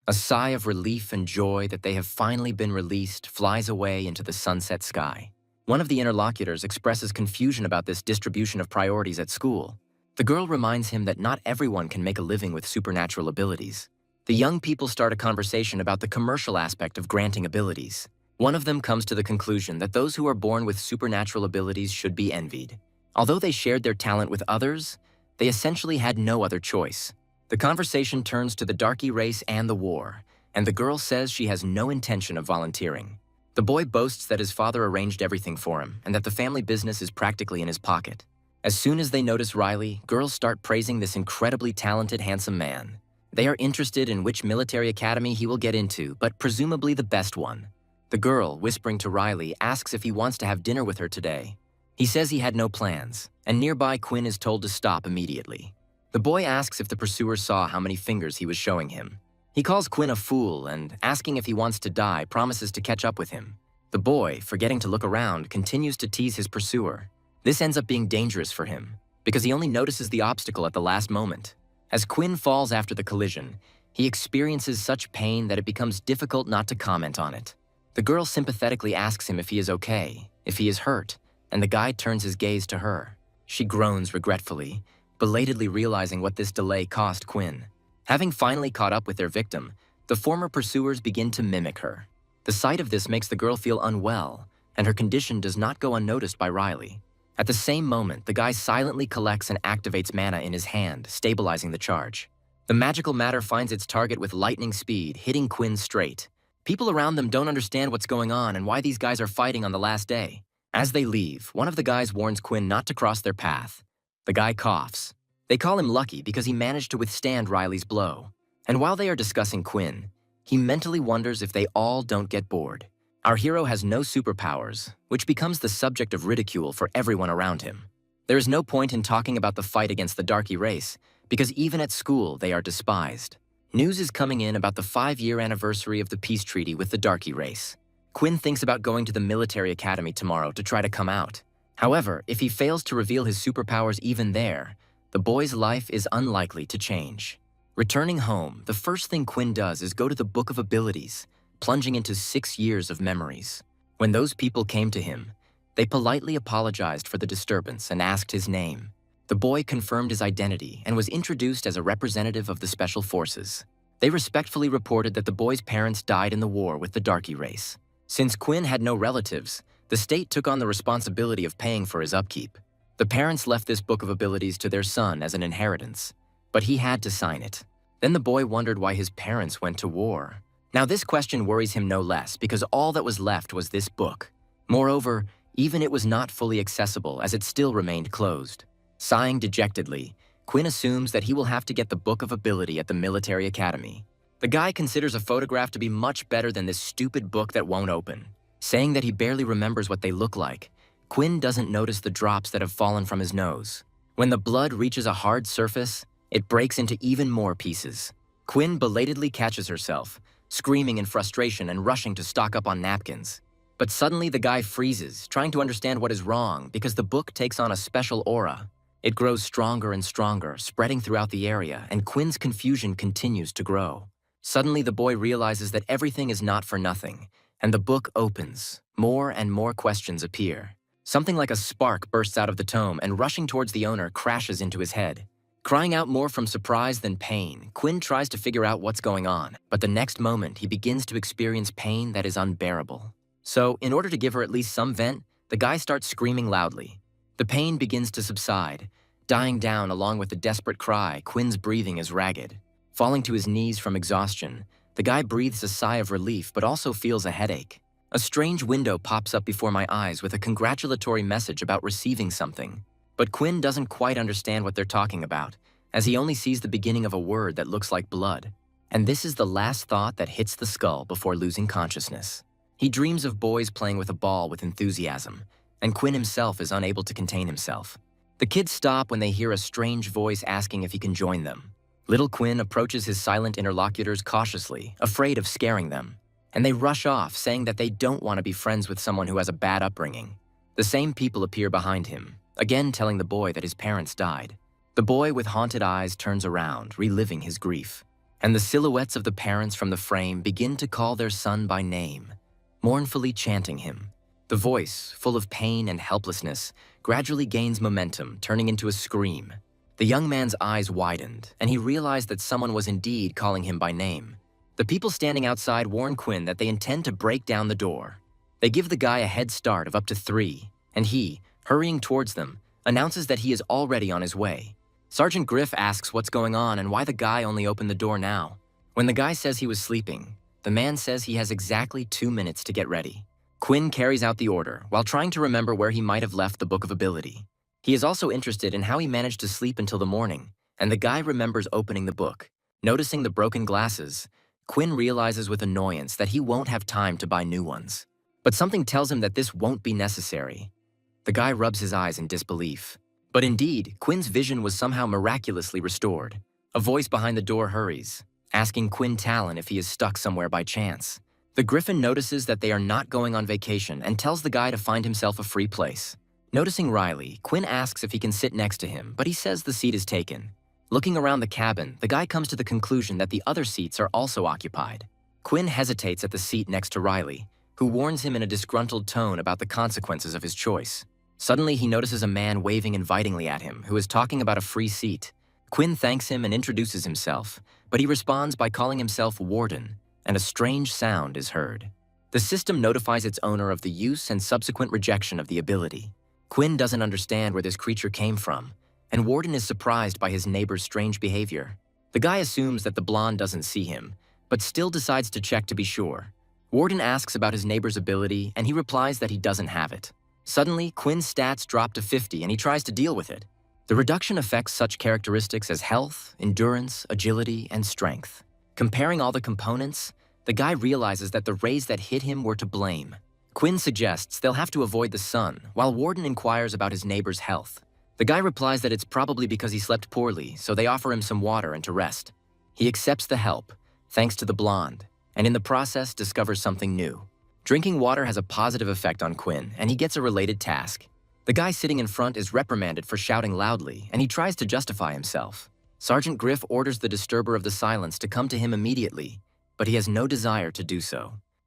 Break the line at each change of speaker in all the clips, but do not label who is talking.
A sigh of relief and joy that they have finally been released flies away into the sunset sky. One of the interlocutors expresses confusion about this distribution of priorities at school. The girl reminds him that not everyone can make a living with supernatural abilities. The young people start a conversation about the commercial aspect of granting abilities. One of them comes to the conclusion that those who are born with supernatural abilities should be envied. Although they shared their talent with others, they essentially had no other choice. The conversation turns to the Darky race and the war, and the girl says she has no intention of volunteering. The boy boasts that his father arranged everything for him and that the family business is practically in his pocket. As soon as they notice Riley, girls start praising this incredibly talented, handsome man. They are interested in which military academy he will get into, but presumably the best one. The girl, whispering to Riley, asks if he wants to have dinner with her today. He says he had no plans, and nearby Quinn is told to stop immediately. The boy asks if the pursuer saw how many fingers he was showing him. He calls Quinn a fool and, asking if he wants to die, promises to catch up with him. The boy, forgetting to look around, continues to tease his pursuer. This ends up being dangerous for him, because he only notices the obstacle at the last moment. As Quinn falls after the collision, he experiences such pain that it becomes difficult not to comment on it. The girl sympathetically asks him if he is okay, if he is hurt, and the guy turns his gaze to her. She groans regretfully, belatedly realizing what this delay cost Quinn. Having finally caught up with their victim, the former pursuers begin to mimic her. The sight of this makes the girl feel unwell, and her condition does not go unnoticed by Riley. At the same moment, the guy silently collects and activates mana in his hand, stabilizing the charge. The magical matter finds its target with lightning speed, hitting Quinn straight. People around them don't understand what's going on and why these guys are fighting on the last day. As they leave, one of the guys warns Quinn not to cross their path. The guy coughs. They call him lucky because he managed to withstand Riley's blow. And while they are discussing Quinn, he mentally wonders if they all don't get bored. Our hero has no superpowers, which becomes the subject of ridicule for everyone around him. There is no point in talking about the fight against the Darky race, because even at school they are despised. News is coming in about the 5-year anniversary of the peace treaty with the Darky race. Quinn thinks about going to the military academy tomorrow to try to come out. However, if he fails to reveal his superpowers even there, the boy's life is unlikely to change. Returning home, the first thing Quinn does is go to the Book of Abilities, plunging into 6 years of memories. When those people came to him, they politely apologized for the disturbance and asked his name. The boy confirmed his identity and was introduced as a representative of the Special Forces. They respectfully reported that the boy's parents died in the war with the Darky race. Since Quinn had no relatives, the state took on the responsibility of paying for his upkeep. The parents left this Book of Abilities to their son as an inheritance, but he had to sign it. Then the boy wondered why his parents went to war. Now this question worries him no less because all that was left was this book. Moreover, even it was not fully accessible as it still remained closed. Sighing dejectedly, Quinn assumes that he will have to get the Book of Ability at the military academy. The guy considers a photograph to be much better than this stupid book that won't open. Saying that he barely remembers what they look like, Quinn doesn't notice the drops that have fallen from his nose. When the blood reaches a hard surface, it breaks into even more pieces. Quinn belatedly catches herself, screaming in frustration and rushing to stock up on napkins. But suddenly the guy freezes, trying to understand what is wrong because the book takes on a special aura. It grows stronger and stronger, spreading throughout the area, and Quinn's confusion continues to grow. Suddenly the boy realizes that everything is not for nothing, and the book opens. More and more questions appear. Something like a spark bursts out of the tome and rushing towards the owner crashes into his head. Crying out more from surprise than pain, Quinn tries to figure out what's going on, but the next moment he begins to experience pain that is unbearable. So, in order to give her at least some vent, the guy starts screaming loudly. The pain begins to subside, dying down along with the desperate cry. Quinn's breathing is ragged. Falling to his knees from exhaustion, the guy breathes a sigh of relief but also feels a headache. A strange window pops up before my eyes with a congratulatory message about receiving something. But Quinn doesn't quite understand what they're talking about, as he only sees the beginning of a word that looks like blood. And this is the last thought that hits the skull before losing consciousness. He dreams of boys playing with a ball with enthusiasm, and Quinn himself is unable to contain himself. The kids stop when they hear a strange voice asking if he can join them. Little Quinn approaches his silent interlocutors cautiously, afraid of scaring them. And they rush off, saying that they don't want to be friends with someone who has a bad upbringing. The same people appear behind him, again telling the boy that his parents died. The boy with haunted eyes turns around, reliving his grief. and the silhouettes of the parents from the frame begin to call their son by name, mournfully chanting him. The voice, full of pain and helplessness, gradually gains momentum, turning into a scream. The young man's eyes widened, and he realized that someone was indeed calling him by name. The people standing outside warn Quinn that they intend to break down the door. They give the guy a head start of up to 3, and he, hurrying towards them, announces that he is already on his way. Sergeant Griff asks what's going on and why the guy only opened the door now. When the guy says he was sleeping, the man says he has exactly 2 minutes to get ready. Quinn carries out the order while trying to remember where he might have left the Book of Ability. He is also interested in how he managed to sleep until the morning, and the guy remembers opening the book. Noticing the broken glasses, Quinn realizes with annoyance that he won't have time to buy new ones. But something tells him that this won't be necessary. The guy rubs his eyes in disbelief. But indeed, Quinn's vision was somehow miraculously restored. A voice behind the door hurries, asking Quinn Talon if he is stuck somewhere by chance. The Griffin notices that they are not going on vacation and tells the guy to find himself a free place. Noticing Riley, Quinn asks if he can sit next to him, but he says the seat is taken. Looking around the cabin, the guy comes to the conclusion that the other seats are also occupied. Quinn hesitates at the seat next to Riley, who warns him in a disgruntled tone about the consequences of his choice. Suddenly, he notices a man waving invitingly at him who is talking about a free seat. Quinn thanks him and introduces himself, but he responds by calling himself Warden, and a strange sound is heard. The system notifies its owner of the use and subsequent rejection of the ability. Quinn doesn't understand where this creature came from, and Warden is surprised by his neighbor's strange behavior. The guy assumes that the blonde doesn't see him, but still decides to check to be sure. Warden asks about his neighbor's ability, and he replies that he doesn't have it. Suddenly, Quinn's stats drop to 50 and he tries to deal with it. The reduction affects such characteristics as health, endurance, agility, and strength. Comparing all the components, the guy realizes that the rays that hit him were to blame. Quinn suggests they'll have to avoid the sun, while Warden inquires about his neighbor's health. The guy replies that it's probably because he slept poorly, so they offer him some water and to rest. He accepts the help, thanks to the blonde, and in the process discovers something new. Drinking water has a positive effect on Quinn, and he gets a related task. The guy sitting in front is reprimanded for shouting loudly, and he tries to justify himself. Sergeant Griff orders the disturber of the silence to come to him immediately, but he has no desire to do so.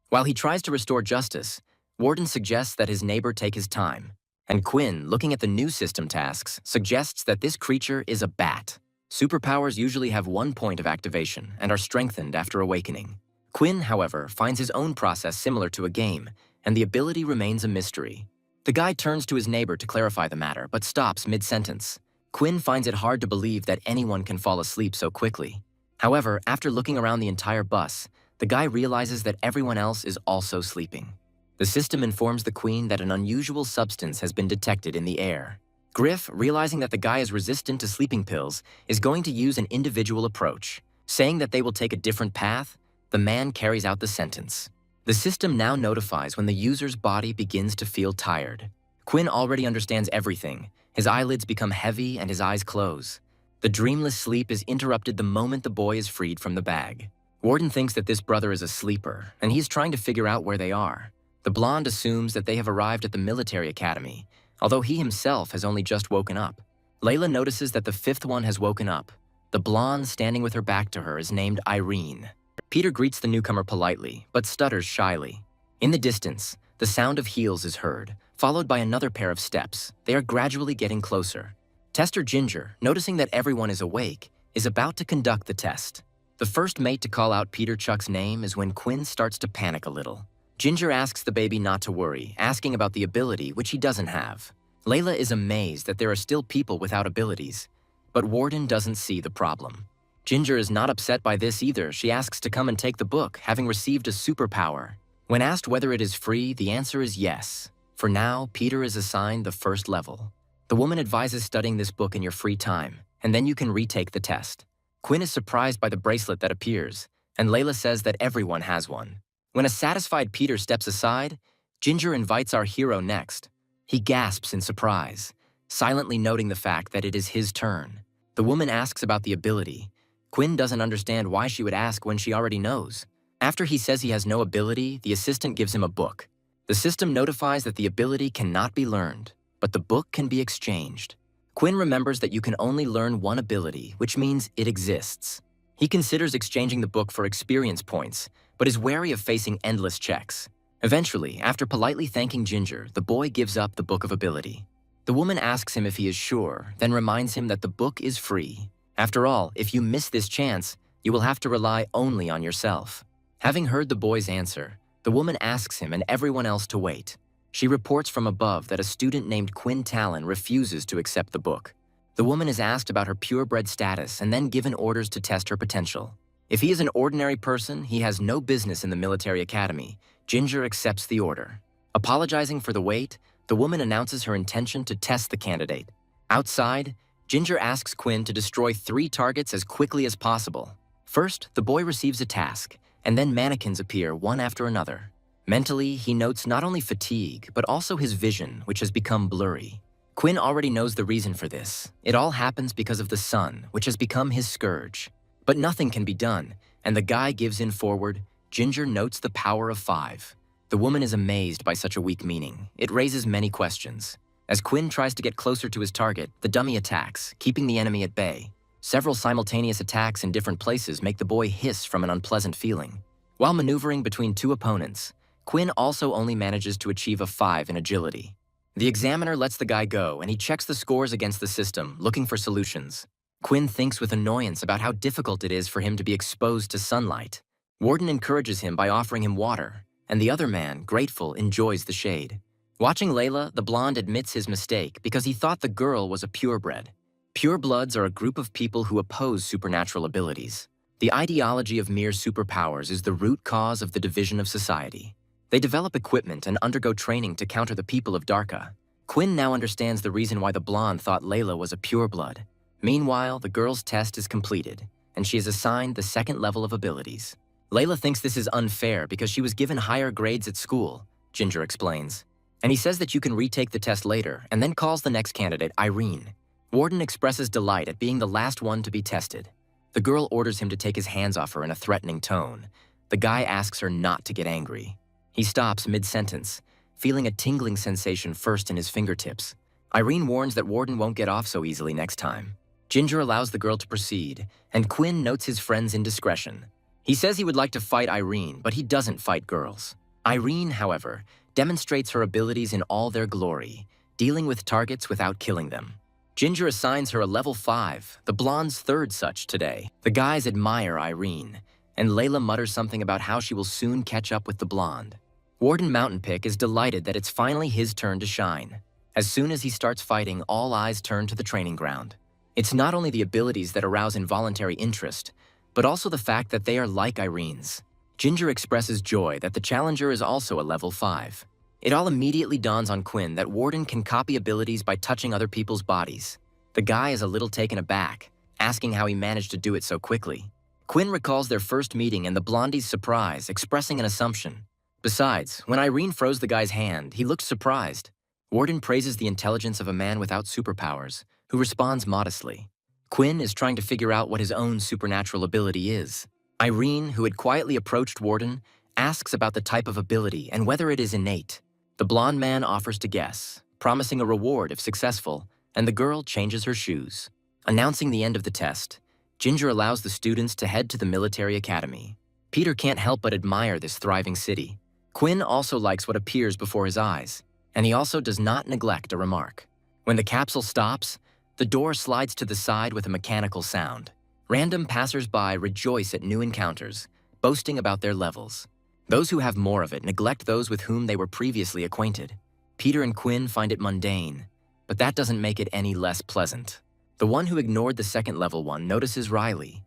While he tries to restore justice, Warden suggests that his neighbor take his time, and Quinn, looking at the new system tasks, suggests that this creature is a bat. Superpowers usually have 1 point of activation and are strengthened after awakening. Quinn, however, finds his own process similar to a game, and the ability remains a mystery. The guy turns to his neighbor to clarify the matter, but stops mid-sentence. Quinn finds it hard to believe that anyone can fall asleep so quickly. However, after looking around the entire bus, the guy realizes that everyone else is also sleeping. The system informs the Queen that an unusual substance has been detected in the air. Griff, realizing that the guy is resistant to sleeping pills, is going to use an individual approach. Saying that they will take a different path, the man carries out the sentence. The system now notifies when the user's body begins to feel tired. Quinn already understands everything. His eyelids become heavy and his eyes close. The dreamless sleep is interrupted the moment the boy is freed from the bag. Warden thinks that this brother is a sleeper, and he's trying to figure out where they are. The blonde assumes that they have arrived at the military academy, although he himself has only just woken up. Layla notices that the 5th one has woken up. The blonde standing with her back to her is named Irene. Peter greets the newcomer politely, but stutters shyly. In the distance, the sound of heels is heard, followed by another pair of steps. They are gradually getting closer. Tester Ginger, noticing that everyone is awake, is about to conduct the test. The first mate to call out Peter Chuck's name is when Quinn starts to panic a little. Ginger asks the baby not to worry, asking about the ability which he doesn't have. Layla is amazed that there are still people without abilities, but Warden doesn't see the problem. Ginger is not upset by this either. She asks to come and take the book, having received a superpower. When asked whether it is free, the answer is yes. For now, Peter is assigned the 1st level. The woman advises studying this book in your free time, and then you can retake the test. Quinn is surprised by the bracelet that appears, and Layla says that everyone has one. When a satisfied Peter steps aside, Ginger invites our hero next. He gasps in surprise, silently noting the fact that it is his turn. The woman asks about the ability. Quinn doesn't understand why she would ask when she already knows. After he says he has no ability, the assistant gives him a book. The system notifies that the ability cannot be learned, but the book can be exchanged. Quinn remembers that you can only learn one ability, which means it exists. He considers exchanging the book for experience points, but is wary of facing endless checks. Eventually, after politely thanking Ginger, the boy gives up the Book of Ability. The woman asks him if he is sure, then reminds him that the book is free. After all, if you miss this chance, you will have to rely only on yourself. Having heard the boy's answer, the woman asks him and everyone else to wait. She reports from above that a student named Quinn Talon refuses to accept the book. The woman is asked about her purebred status and then given orders to test her potential. If he is an ordinary person, he has no business in the military academy. Ginger accepts the order. Apologizing for the wait, the woman announces her intention to test the candidate. Outside, Ginger asks Quinn to destroy 3 targets as quickly as possible. First, the boy receives a task, and then mannequins appear one after another. Mentally, he notes not only fatigue, but also his vision, which has become blurry. Quinn already knows the reason for this. It all happens because of the sun, which has become his scourge. But nothing can be done, and the guy gives in forward. Ginger notes the power of 5. The woman is amazed by such a weak meaning. It raises many questions. As Quinn tries to get closer to his target, the dummy attacks, keeping the enemy at bay. Several simultaneous attacks in different places make the boy hiss from an unpleasant feeling. While maneuvering between 2 opponents, Quinn also only manages to achieve a 5 in agility. The examiner lets the guy go, and he checks the scores against the system, looking for solutions. Quinn thinks with annoyance about how difficult it is for him to be exposed to sunlight. Warden encourages him by offering him water, and the other man, grateful, enjoys the shade. Watching Layla, the blonde admits his mistake because he thought the girl was a purebred. Purebloods are a group of people who oppose supernatural abilities. The ideology of mere superpowers is the root cause of the division of society. They develop equipment and undergo training to counter the people of Darka. Quinn now understands the reason why the blonde thought Layla was a pureblood. Meanwhile, the girl's test is completed, and she is assigned the 2nd level of abilities. Layla thinks this is unfair because she was given higher grades at school, Ginger explains. And he says that you can retake the test later, and then calls the next candidate Irene. Warden expresses delight at being the last one to be tested. The girl orders him to take his hands off her in a threatening tone. The guy asks her not to get angry. He stops mid-sentence, feeling a tingling sensation first in his fingertips. Irene warns that Warden won't get off so easily next time. Ginger allows the girl to proceed, and Quinn notes his friend's indiscretion. He says he would like to fight Irene, but he doesn't fight girls. Irene, however, demonstrates her abilities in all their glory, dealing with targets without killing them. Ginger assigns her a level 5, the blonde's 3rd such today. The guys admire Irene, and Layla mutters something about how she will soon catch up with the blonde. Warden Mountainpick is delighted that it's finally his turn to shine. As soon as he starts fighting, all eyes turn to the training ground. It's not only the abilities that arouse involuntary interest, but also the fact that they are like Irene's. Ginger expresses joy that the challenger is also a level 5. It all immediately dawns on Quinn that Warden can copy abilities by touching other people's bodies. The guy is a little taken aback, asking how he managed to do it so quickly. Quinn recalls their first meeting and the blondie's surprise, expressing an assumption. Besides, when Irene froze the guy's hand, he looked surprised. Warden praises the intelligence of a man without superpowers, who responds modestly. Quinn is trying to figure out what his own supernatural ability is. Irene, who had quietly approached Warden, asks about the type of ability and whether it is innate. The blonde man offers to guess, promising a reward if successful, and the girl changes her shoes. Announcing the end of the test, Ginger allows the students to head to the military academy. Peter can't help but admire this thriving city. Quinn also likes what appears before his eyes, and he also does not neglect a remark. When the capsule stops, the door slides to the side with a mechanical sound. Random passers-by rejoice at new encounters, boasting about their levels. Those who have more of it neglect those with whom they were previously acquainted. Peter and Quinn find it mundane, but that doesn't make it any less pleasant. The one who ignored the 2nd level one notices Riley.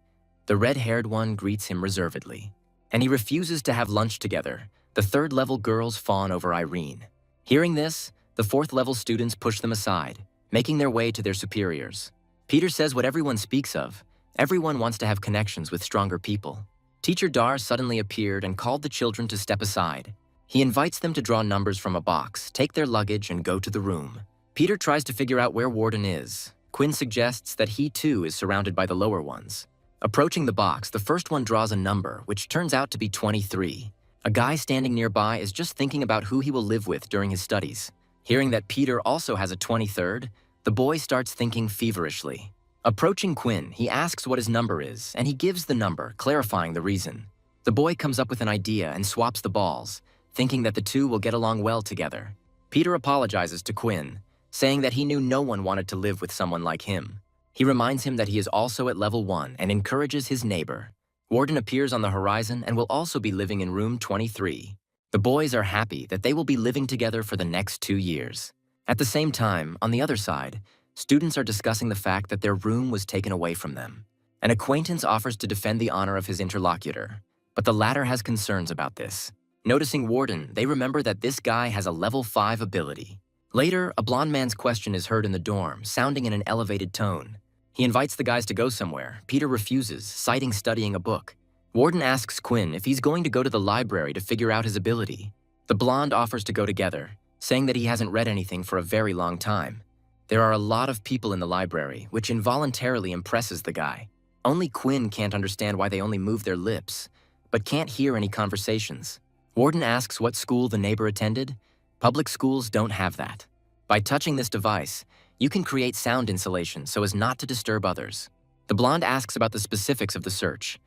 The red-haired one greets him reservedly, and he refuses to have lunch together. The 3rd level girls fawn over Irene. Hearing this, the 4th level students push them aside, making their way to their superiors. Peter says what everyone speaks of. Everyone wants to have connections with stronger people. Teacher Dar suddenly appeared and called the children to step aside. He invites them to draw numbers from a box, take their luggage, and go to the room. Peter tries to figure out where Warden is. Quinn suggests that he too is surrounded by the lower ones. Approaching the box, the first one draws a number, which turns out to be 23. A guy standing nearby is just thinking about who he will live with during his studies. Hearing that Peter also has a 23rd, the boy starts thinking feverishly. Approaching Quinn, he asks what his number is, and he gives the number, clarifying the reason. The boy comes up with an idea and swaps the balls, thinking that the two will get along well together. Peter apologizes to Quinn, saying that he knew no one wanted to live with someone like him. He reminds him that he is also at level 1 and encourages his neighbor. Warden appears on the horizon and will also be living in room 23. The boys are happy that they will be living together for the next 2 years. At the same time, on the other side, students are discussing the fact that their room was taken away from them. An acquaintance offers to defend the honor of his interlocutor, but the latter has concerns about this. Noticing Warden, they remember that this guy has a level 5 ability. Later, a blonde man's question is heard in the dorm, sounding in an elevated tone. He invites the guys to go somewhere. Peter refuses, citing studying a book. Warden asks Quinn if he's going to go to the library to figure out his ability. The blonde offers to go together, saying that he hasn't read anything for a very long time. There are a lot of people in the library, which involuntarily impresses the guy. Only Quinn can't understand why they only move their lips, but can't hear any conversations. Warden asks what school the neighbor attended. Public schools don't have that. By touching this device, you can create sound insulation so as not to disturb others. The blonde asks about the specifics of the search.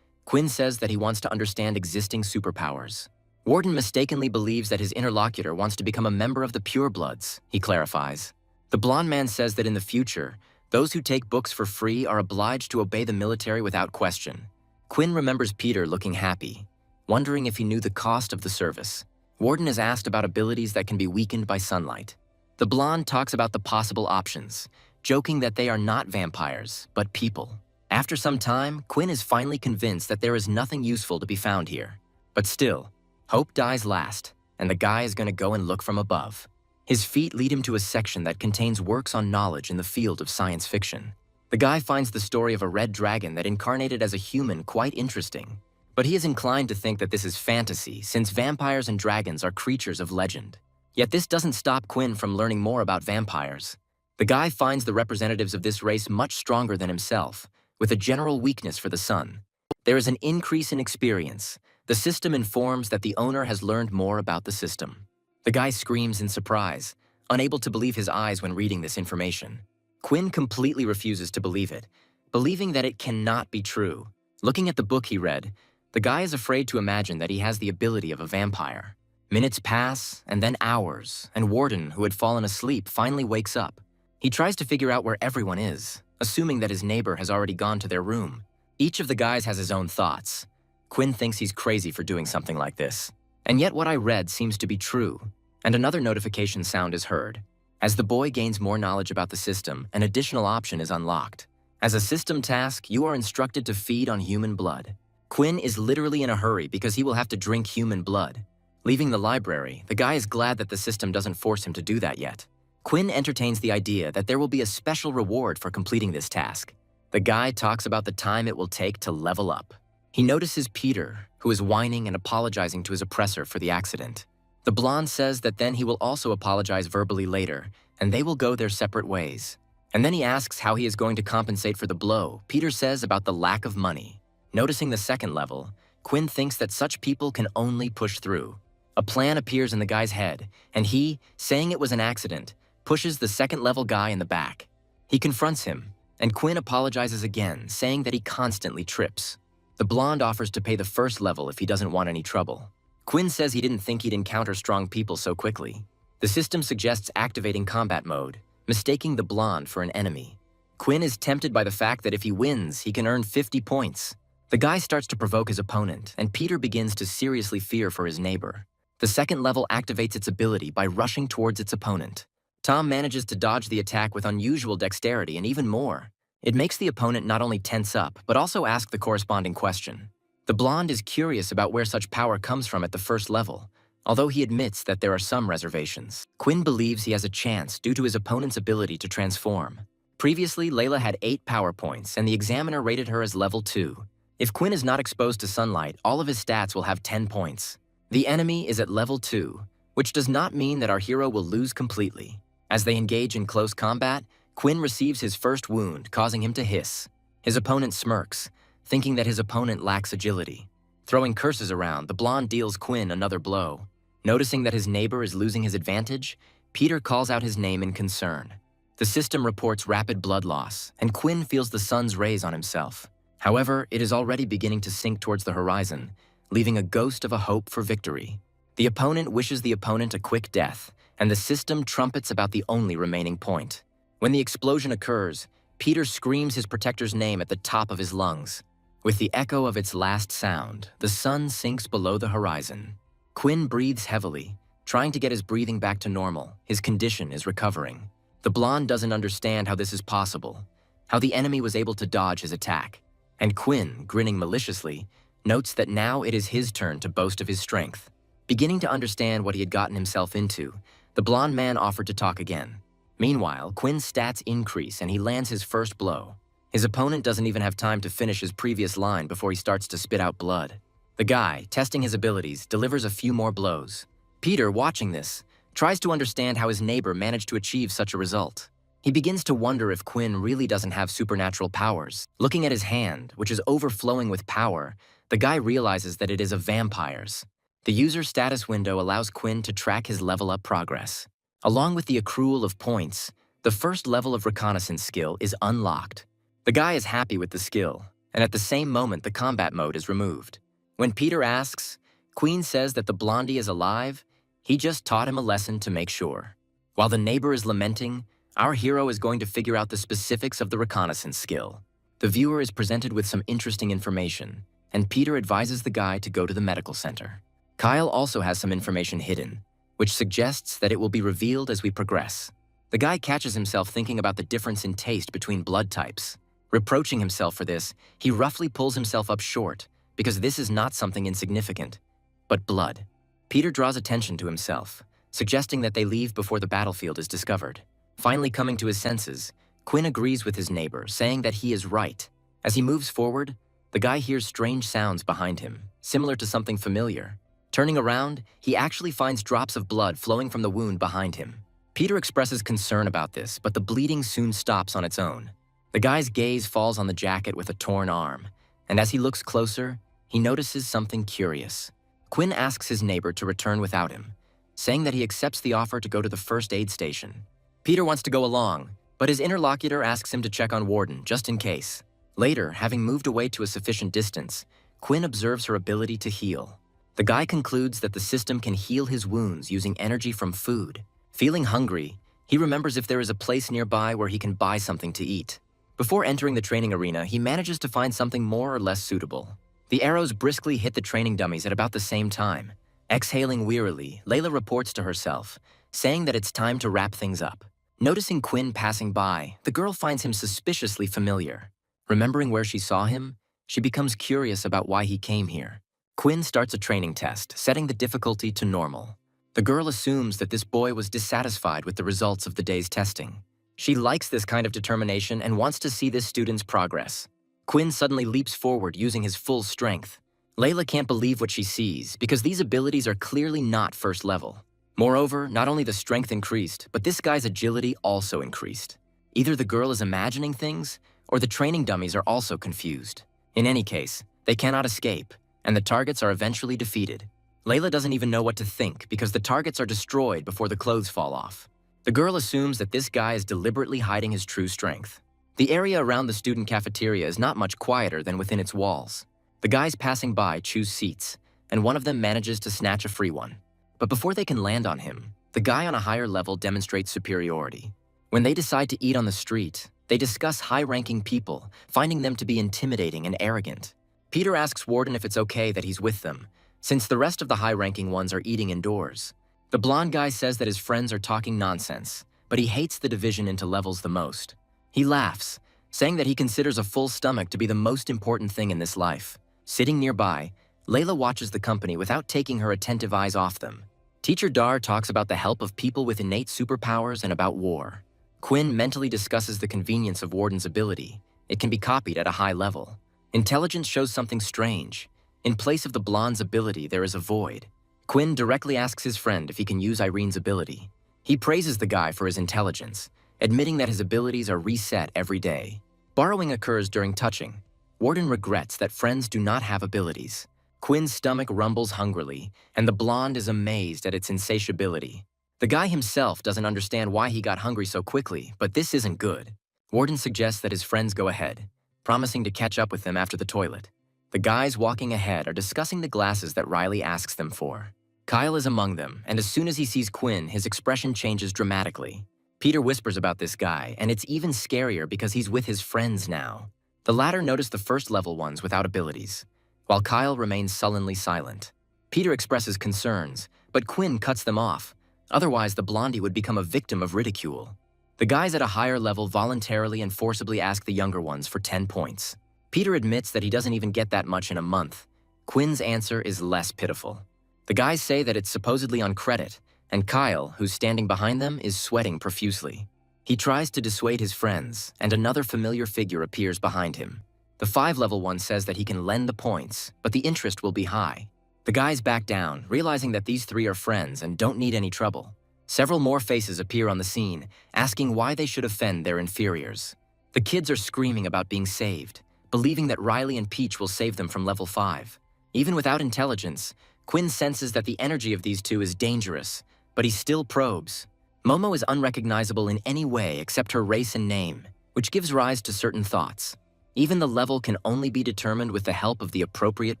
Quinn says that he wants to understand existing superpowers. Warden mistakenly believes that his interlocutor wants to become a member of the Purebloods, he clarifies. The blonde man says that in the future, those who take books for free are obliged to obey the military without question. Quinn remembers Peter looking happy, wondering if he knew the cost of the service. Warden is asked about abilities that can be weakened by sunlight. The blonde talks about the possible options, joking that they are not vampires, but people. After some time, Quinn is finally convinced that there is nothing useful to be found here. But still, hope dies last, and the guy is going to go and look from above. His feet lead him to a section that contains works on knowledge in the field of science fiction. The guy finds the story of a red dragon that incarnated as a human quite interesting. But he is inclined to think that this is fantasy, since vampires and dragons are creatures of legend. Yet this doesn't stop Quinn from learning more about vampires. The guy finds the representatives of this race much stronger than himself, with a general weakness for the sun. There is an increase in experience. The system informs that the owner has learned more about the system. The guy screams in surprise, unable to believe his eyes when reading this information. Quinn completely refuses to believe it, believing that it cannot be true. Looking at the book he read, the guy is afraid to imagine that he has the ability of a vampire. Minutes pass, and then hours, and Warden, who had fallen asleep, finally wakes up. He tries to figure out where everyone is, assuming that his neighbor has already gone to their room. Each of the guys has his own thoughts. Quinn thinks he's crazy for doing something like this. And yet what I read seems to be true. And another notification sound is heard. As the boy gains more knowledge about the system, an additional option is unlocked. As a system task, you are instructed to feed on human blood. Quinn is literally in a hurry because he will have to drink human blood. Leaving the library, the guy is glad that the system doesn't force him to do that yet. Quinn entertains the idea that there will be a special reward for completing this task. The guy talks about the time it will take to level up. He notices Peter, who is whining and apologizing to his oppressor for the accident. The blonde says that then he will also apologize verbally later, and they will go their separate ways. And then he asks how he is going to compensate for the blow. Peter says about the lack of money. Noticing the second level, Quinn thinks that such people can only push through. A plan appears in the guy's head, and he, saying it was an accident, pushes the second level guy in the back. He confronts him, and Quinn apologizes again, saying that he constantly trips. The blonde offers to pay the first level if he doesn't want any trouble. Quinn says he didn't think he'd encounter strong people so quickly. The system suggests activating combat mode, mistaking the blonde for an enemy. Quinn is tempted by the fact that if he wins, he can earn 50 points. The guy starts to provoke his opponent, and Peter begins to seriously fear for his neighbor. The second level activates its ability by rushing towards its opponent. Tom manages to dodge the attack with unusual dexterity and even more. It makes the opponent not only tense up, but also ask the corresponding question. The blonde is curious about where such power comes from at the first level, although he admits that there are some reservations. Quinn believes he has a chance due to his opponent's ability to transform. Previously, Layla had 8 power points, and the examiner rated her as level 2. If Quinn is not exposed to sunlight, all of his stats will have 10 points. The enemy is at level 2, which does not mean that our hero will lose completely. As they engage in close combat, Quinn receives his first wound, causing him to hiss. His opponent smirks, thinking that his opponent lacks agility. Throwing curses around, the blonde deals Quinn another blow. Noticing that his neighbor is losing his advantage, Peter calls out his name in concern. The system reports rapid blood loss, and Quinn feels the sun's rays on himself. However, it is already beginning to sink towards the horizon, leaving a ghost of a hope for victory. The opponent wishes the opponent a quick death, and the system trumpets about the only remaining point. When the explosion occurs, Peter screams his protector's name at the top of his lungs. With the echo of its last sound, the sun sinks below the horizon. Quinn breathes heavily, trying to get his breathing back to normal. His condition is recovering. The blonde doesn't understand how this is possible, how the enemy was able to dodge his attack. And Quinn, grinning maliciously, notes that now it is his turn to boast of his strength. Beginning to understand what he had gotten himself into, the blonde man offered to talk again. Meanwhile, Quinn's stats increase and he lands his first blow. His opponent doesn't even have time to finish his previous line before he starts to spit out blood. The guy, testing his abilities, delivers a few more blows. Peter, watching this, tries to understand how his neighbor managed to achieve such a result. He begins to wonder if Quinn really doesn't have supernatural powers. Looking at his hand, which is overflowing with power, the guy realizes that it is a vampire's. The user status window allows Quinn to track his level-up progress. Along with the accrual of points, the first level of reconnaissance skill is unlocked. The guy is happy with the skill, and at the same moment the combat mode is removed. When Peter asks, Queen says that the blondie is alive, he just taught him a lesson to make sure. While the neighbor is lamenting, our hero is going to figure out the specifics of the reconnaissance skill. The viewer is presented with some interesting information, and Peter advises the guy to go to the medical center. Kyle also has some information hidden, which suggests that it will be revealed as we progress. The guy catches himself thinking about the difference in taste between blood types. Reproaching himself for this, he roughly pulls himself up short, because this is not something insignificant, but blood. Peter draws attention to himself, suggesting that they leave before the battlefield is discovered. Finally coming to his senses, Quinn agrees with his neighbor, saying that he is right. As he moves forward, the guy hears strange sounds behind him, similar to something familiar. Turning around, he actually finds drops of blood flowing from the wound behind him. Peter expresses concern about this, but the bleeding soon stops on its own. The guy's gaze falls on the jacket with a torn arm, and as he looks closer, he notices something curious. Quinn asks his neighbor to return without him, saying that he accepts the offer to go to the first aid station. Peter wants to go along, but his interlocutor asks him to check on Warden, just in case. Later, having moved away to a sufficient distance, Quinn observes her ability to heal. The guy concludes that the system can heal his wounds using energy from food. Feeling hungry, he remembers if there is a place nearby where he can buy something to eat. Before entering the training arena, he manages to find something more or less suitable. The arrows briskly hit the training dummies at about the same time. Exhaling wearily, Layla reports to herself, saying that it's time to wrap things up. Noticing Quinn passing by, the girl finds him suspiciously familiar. Remembering where she saw him, she becomes curious about why he came here. Quinn starts a training test, setting the difficulty to normal. The girl assumes that this boy was dissatisfied with the results of the day's testing. She likes this kind of determination and wants to see this student's progress. Quinn suddenly leaps forward using his full strength. Layla can't believe what she sees because these abilities are clearly not first level. Moreover, not only the strength increased, but this guy's agility also increased. Either the girl is imagining things, or the training dummies are also confused. In any case, they cannot escape, and the targets are eventually defeated. Layla doesn't even know what to think because the targets are destroyed before the clothes fall off. The girl assumes that this guy is deliberately hiding his true strength. The area around the student cafeteria is not much quieter than within its walls. The guys passing by choose seats, and one of them manages to snatch a free one. But before they can land on him, the guy on a higher level demonstrates superiority. When they decide to eat on the street, they discuss high-ranking people, finding them to be intimidating and arrogant. Peter asks Warden if it's okay that he's with them, since the rest of the high-ranking ones are eating indoors. The blonde guy says that his friends are talking nonsense, but he hates the division into levels the most. He laughs, saying that he considers a full stomach to be the most important thing in this life. Sitting nearby, Layla watches the company without taking her attentive eyes off them. Teacher Dar talks about the help of people with innate superpowers and about war. Quinn mentally discusses the convenience of Warden's ability. It can be copied at a high level. Intelligence shows something strange. In place of the blonde's ability, there is a void. Quinn directly asks his friend if he can use Irene's ability. He praises the guy for his intelligence, admitting that his abilities are reset every day. Borrowing occurs during touching. Warden regrets that friends do not have abilities. Quinn's stomach rumbles hungrily, and the blonde is amazed at its insatiability. The guy himself doesn't understand why he got hungry so quickly, but this isn't good. Warden suggests that his friends go ahead, promising to catch up with them after the toilet. The guys walking ahead are discussing the glasses that Riley asks them for. Kyle is among them, and as soon as he sees Quinn, his expression changes dramatically. Peter whispers about this guy, and it's even scarier because he's with his friends now. The latter notice the first-level ones without abilities, while Kyle remains sullenly silent. Peter expresses concerns, but Quinn cuts them off. Otherwise, the blondie would become a victim of ridicule. The guys at a higher level voluntarily and forcibly ask the younger ones for 10 points. Peter admits that he doesn't even get that much in a month. Quinn's answer is less pitiful. The guys say that it's supposedly on credit, and Kyle, who's standing behind them, is sweating profusely. He tries to dissuade his friends, and another familiar figure appears behind him. The 5-level one says that he can lend the points, but the interest will be high. The guys back down, realizing that these three are friends and don't need any trouble. Several more faces appear on the scene, asking why they should offend their inferiors. The kids are screaming about being saved, believing that Riley and Peach will save them from level 5. Even without intelligence, Quinn senses that the energy of these two is dangerous, but he still probes. Momo is unrecognizable in any way except her race and name, which gives rise to certain thoughts. Even the level can only be determined with the help of the appropriate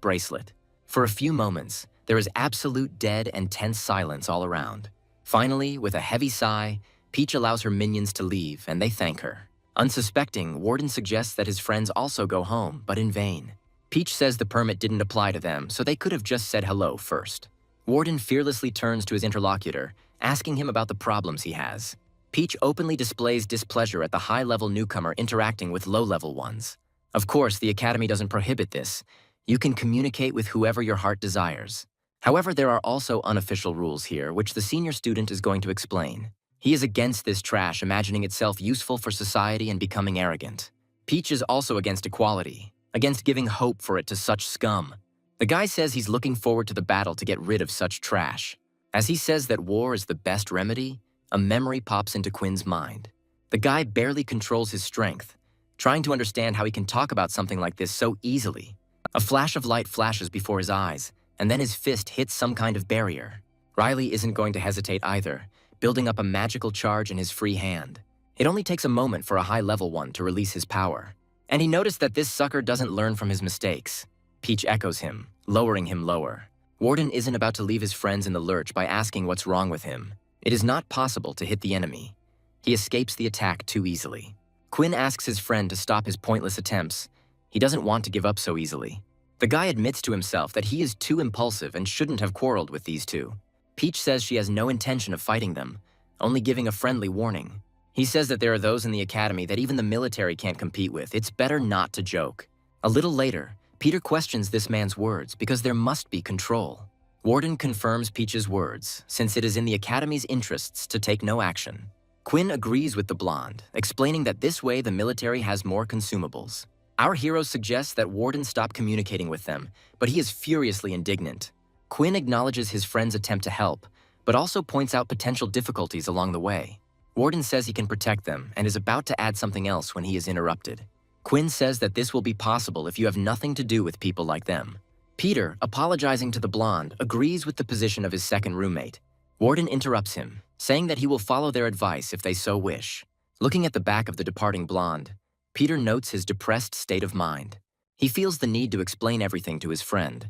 bracelet. For a few moments, there is absolute dead and tense silence all around. Finally, with a heavy sigh, Peach allows her minions to leave, and they thank her. Unsuspecting, Warden suggests that his friends also go home, but in vain. Peach says the permit didn't apply to them, so they could have just said hello first. Warden fearlessly turns to his interlocutor, asking him about the problems he has. Peach openly displays displeasure at the high-level newcomer interacting with low-level ones. Of course, the Academy doesn't prohibit this. You can communicate with whoever your heart desires. However, there are also unofficial rules here, which the senior student is going to explain. He is against this trash, imagining itself useful for society and becoming arrogant. Peach is also against equality, against giving hope for it to such scum. The guy says he's looking forward to the battle to get rid of such trash. As he says that war is the best remedy, a memory pops into Quinn's mind. The guy barely controls his strength, trying to understand how he can talk about something like this so easily. A flash of light flashes before his eyes, and then his fist hits some kind of barrier. Riley isn't going to hesitate either, building up a magical charge in his free hand. It only takes a moment for a high-level one to release his power. And he noticed that this sucker doesn't learn from his mistakes. Peach echoes him, lowering him lower. Warden isn't about to leave his friends in the lurch by asking what's wrong with him. It is not possible to hit the enemy. He escapes the attack too easily. Quinn asks his friend to stop his pointless attempts. He doesn't want to give up so easily. The guy admits to himself that he is too impulsive and shouldn't have quarreled with these two. Peach says she has no intention of fighting them, only giving a friendly warning. He says that there are those in the academy that even the military can't compete with. It's better not to joke. A little later, Peter questions this man's words because there must be control. Warden confirms Peach's words, since it is in the academy's interests to take no action. Quinn agrees with the blonde, explaining that this way the military has more consumables. Our hero suggests that Warden stop communicating with them, but he is furiously indignant. Quinn acknowledges his friend's attempt to help, but also points out potential difficulties along the way. Warden says he can protect them and is about to add something else when he is interrupted. Quinn says that this will be possible if you have nothing to do with people like them. Peter, apologizing to the blonde, agrees with the position of his second roommate. Warden interrupts him, saying that he will follow their advice if they so wish. Looking at the back of the departing blonde, Peter notes his depressed state of mind. He feels the need to explain everything to his friend,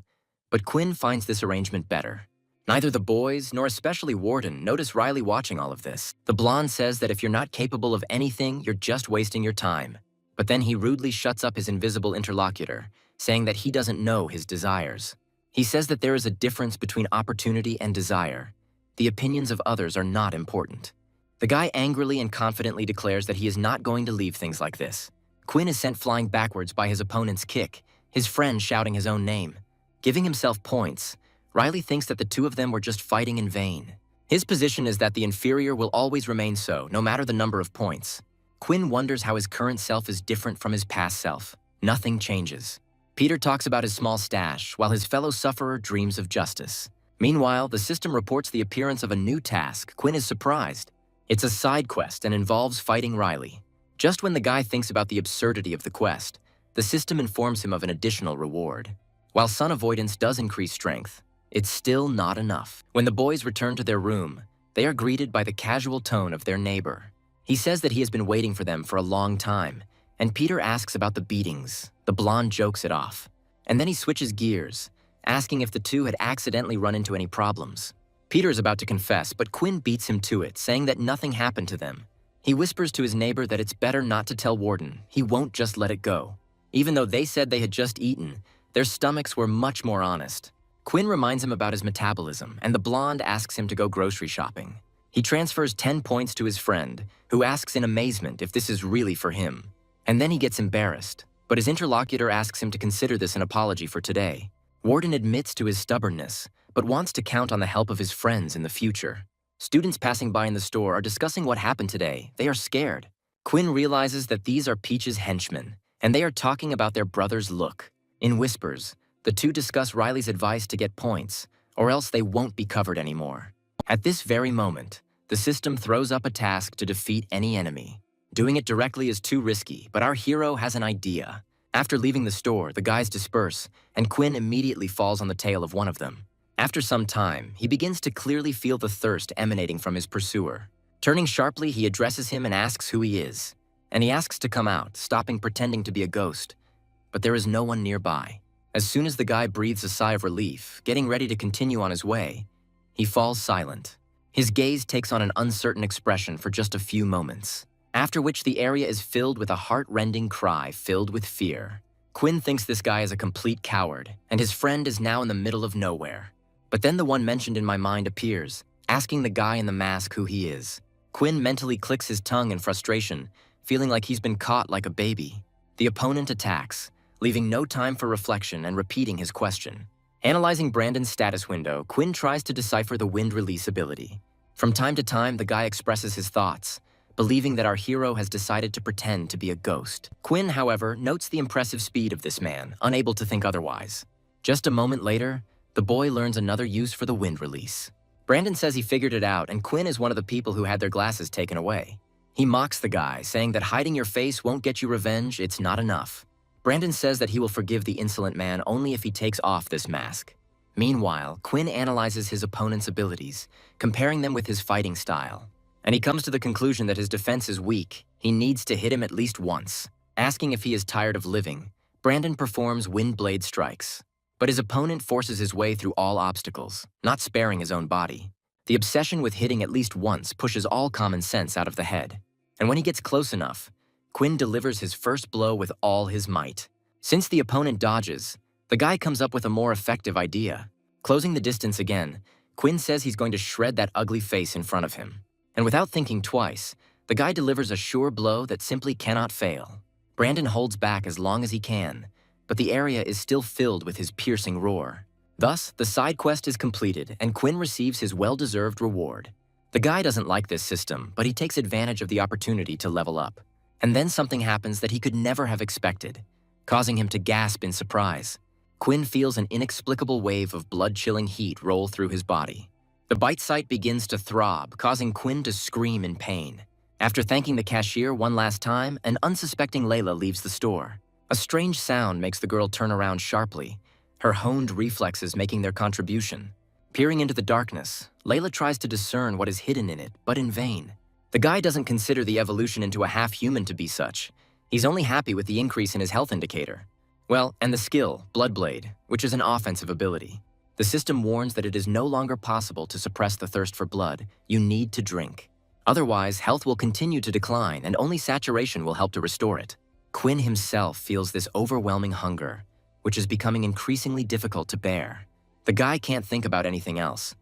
but Quinn finds this arrangement better. Neither the boys, nor especially Warden, notice Riley watching all of this. The blonde says that if you're not capable of anything, you're just wasting your time. But then he rudely shuts up his invisible interlocutor, saying that he doesn't know his desires. He says that there is a difference between opportunity and desire. The opinions of others are not important. The guy angrily and confidently declares that he is not going to leave things like this. Quinn is sent flying backwards by his opponent's kick, his friend shouting his own name. Giving himself points, Riley thinks that the two of them were just fighting in vain. His position is that the inferior will always remain so, no matter the number of points. Quinn wonders how his current self is different from his past self. Nothing changes. Peter talks about his small stash, while his fellow sufferer dreams of justice. Meanwhile, the system reports the appearance of a new task. Quinn is surprised. It's a side quest and involves fighting Riley. Just when the guy thinks about the absurdity of the quest, the system informs him of an additional reward. While sun avoidance does increase strength, it's still not enough. When the boys return to their room, they are greeted by the casual tone of their neighbor. He says that he has been waiting for them for a long time, and Peter asks about the beatings. The blonde jokes it off. And then he switches gears, asking if the two had accidentally run into any problems. Peter is about to confess, but Quinn beats him to it, saying that nothing happened to them. He whispers to his neighbor that it's better not to tell Warden. He won't just let it go. Even though they said they had just eaten, their stomachs were much more honest. Quinn reminds him about his metabolism, and the blonde asks him to go grocery shopping. He transfers 10 points to his friend, who asks in amazement if this is really for him. And then he gets embarrassed, but his interlocutor asks him to consider this an apology for today. Warden admits to his stubbornness, but wants to count on the help of his friends in the future. Students passing by in the store are discussing what happened today. They are scared. Quinn realizes that these are Peach's henchmen, and they are talking about their brother's look. In whispers, the two discuss Riley's advice to get points, or else they won't be covered anymore. At this very moment, the system throws up a task to defeat any enemy. Doing it directly is too risky, but our hero has an idea. After leaving the store, the guys disperse, and Quinn immediately falls on the tail of one of them. After some time, he begins to clearly feel the thirst emanating from his pursuer. Turning sharply, he addresses him and asks who he is. And he asks to come out, stopping pretending to be a ghost. But there is no one nearby. As soon as the guy breathes a sigh of relief, getting ready to continue on his way, he falls silent. His gaze takes on an uncertain expression for just a few moments, after which the area is filled with a heart-rending cry filled with fear. Quinn thinks this guy is a complete coward, and his friend is now in the middle of nowhere. But then the one mentioned in my mind appears, asking the guy in the mask who he is. Quinn mentally clicks his tongue in frustration, feeling like he's been caught like a baby. The opponent attacks, leaving no time for reflection and repeating his question. Analyzing Brandon's status window, Quinn tries to decipher the wind release ability. From time to time, the guy expresses his thoughts, believing that our hero has decided to pretend to be a ghost. Quinn, however, notes the impressive speed of this man, unable to think otherwise. Just a moment later, the boy learns another use for the wind release. Brandon says he figured it out, and Quinn is one of the people who had their glasses taken away. He mocks the guy, saying that hiding your face won't get you revenge, it's not enough. Brandon says that he will forgive the insolent man only if he takes off this mask. Meanwhile, Quinn analyzes his opponent's abilities, comparing them with his fighting style. And he comes to the conclusion that his defense is weak. He needs to hit him at least once. Asking if he is tired of living, Brandon performs wind blade strikes. But his opponent forces his way through all obstacles, not sparing his own body. The obsession with hitting at least once pushes all common sense out of the head. And when he gets close enough, Quinn delivers his first blow with all his might. Since the opponent dodges, the guy comes up with a more effective idea. Closing the distance again, Quinn says he's going to shred that ugly face in front of him. And without thinking twice, the guy delivers a sure blow that simply cannot fail. Brandon holds back as long as he can, but the area is still filled with his piercing roar. Thus, the side quest is completed, and Quinn receives his well-deserved reward. The guy doesn't like this system, but he takes advantage of the opportunity to level up. And then something happens that he could never have expected, causing him to gasp in surprise. Quinn feels an inexplicable wave of blood-chilling heat roll through his body. The bite site begins to throb, causing Quinn to scream in pain. After thanking the cashier one last time, an unsuspecting Layla leaves the store. A strange sound makes the girl turn around sharply, her honed reflexes making their contribution. Peering into the darkness, Layla tries to discern what is hidden in it, but in vain. The guy doesn't consider the evolution into a half-human to be such. He's only happy with the increase in his health indicator. Well, and the skill, Bloodblade, which is an offensive ability. The system warns that it is no longer possible to suppress the thirst for blood. You need to drink. Otherwise, health will continue to decline, and only saturation will help to restore it. Quinn himself feels this overwhelming hunger, which is becoming increasingly difficult to bear. The guy can't think about anything else.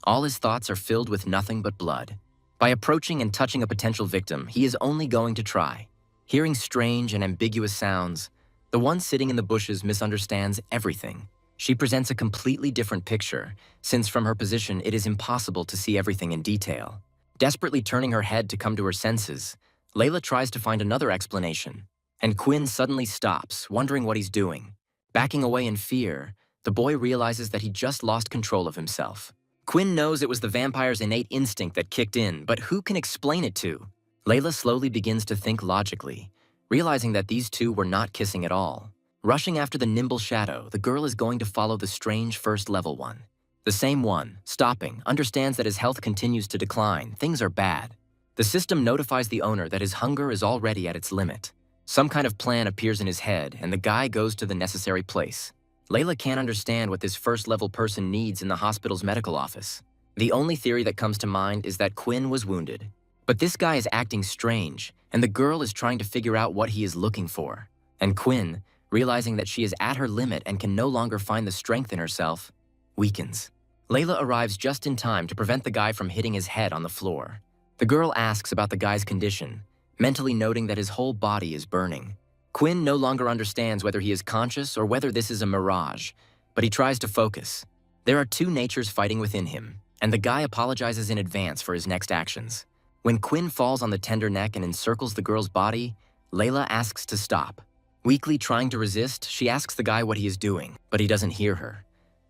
All his thoughts are filled with nothing but blood. By approaching and touching a potential victim, he is only going to try. Hearing strange and ambiguous sounds, the one sitting in the bushes misunderstands everything. She presents a completely different picture, since from her position it is impossible to see everything in detail. Desperately turning her head to come to her senses, Layla tries to find another explanation, and Quinn suddenly stops, wondering what he's doing. Backing away in fear, the boy realizes that he just lost control of himself. Quinn knows it was the vampire's innate instinct that kicked in, but who can explain it to? Layla slowly begins to think logically, realizing that these two were not kissing at all. Rushing after the nimble shadow, the girl is going to follow the strange first-level one. The same one, stopping, understands that his health continues to decline. Things are bad. The system notifies the owner that his hunger is already at its limit. Some kind of plan appears in his head, and the guy goes to the necessary place. Layla can't understand what this first-level person needs in the hospital's medical office. The only theory that comes to mind is that Quinn was wounded. But this guy is acting strange, and the girl is trying to figure out what he is looking for. And Quinn, realizing that she is at her limit and can no longer find the strength in herself, weakens. Layla arrives just in time to prevent the guy from hitting his head on the floor. The girl asks about the guy's condition, mentally noting that his whole body is burning. Quinn no longer understands whether he is conscious or whether this is a mirage, but he tries to focus. There are two natures fighting within him, and the guy apologizes in advance for his next actions. When Quinn falls on the tender neck and encircles the girl's body, Layla asks to stop. Weakly trying to resist, she asks the guy what he is doing, but he doesn't hear her,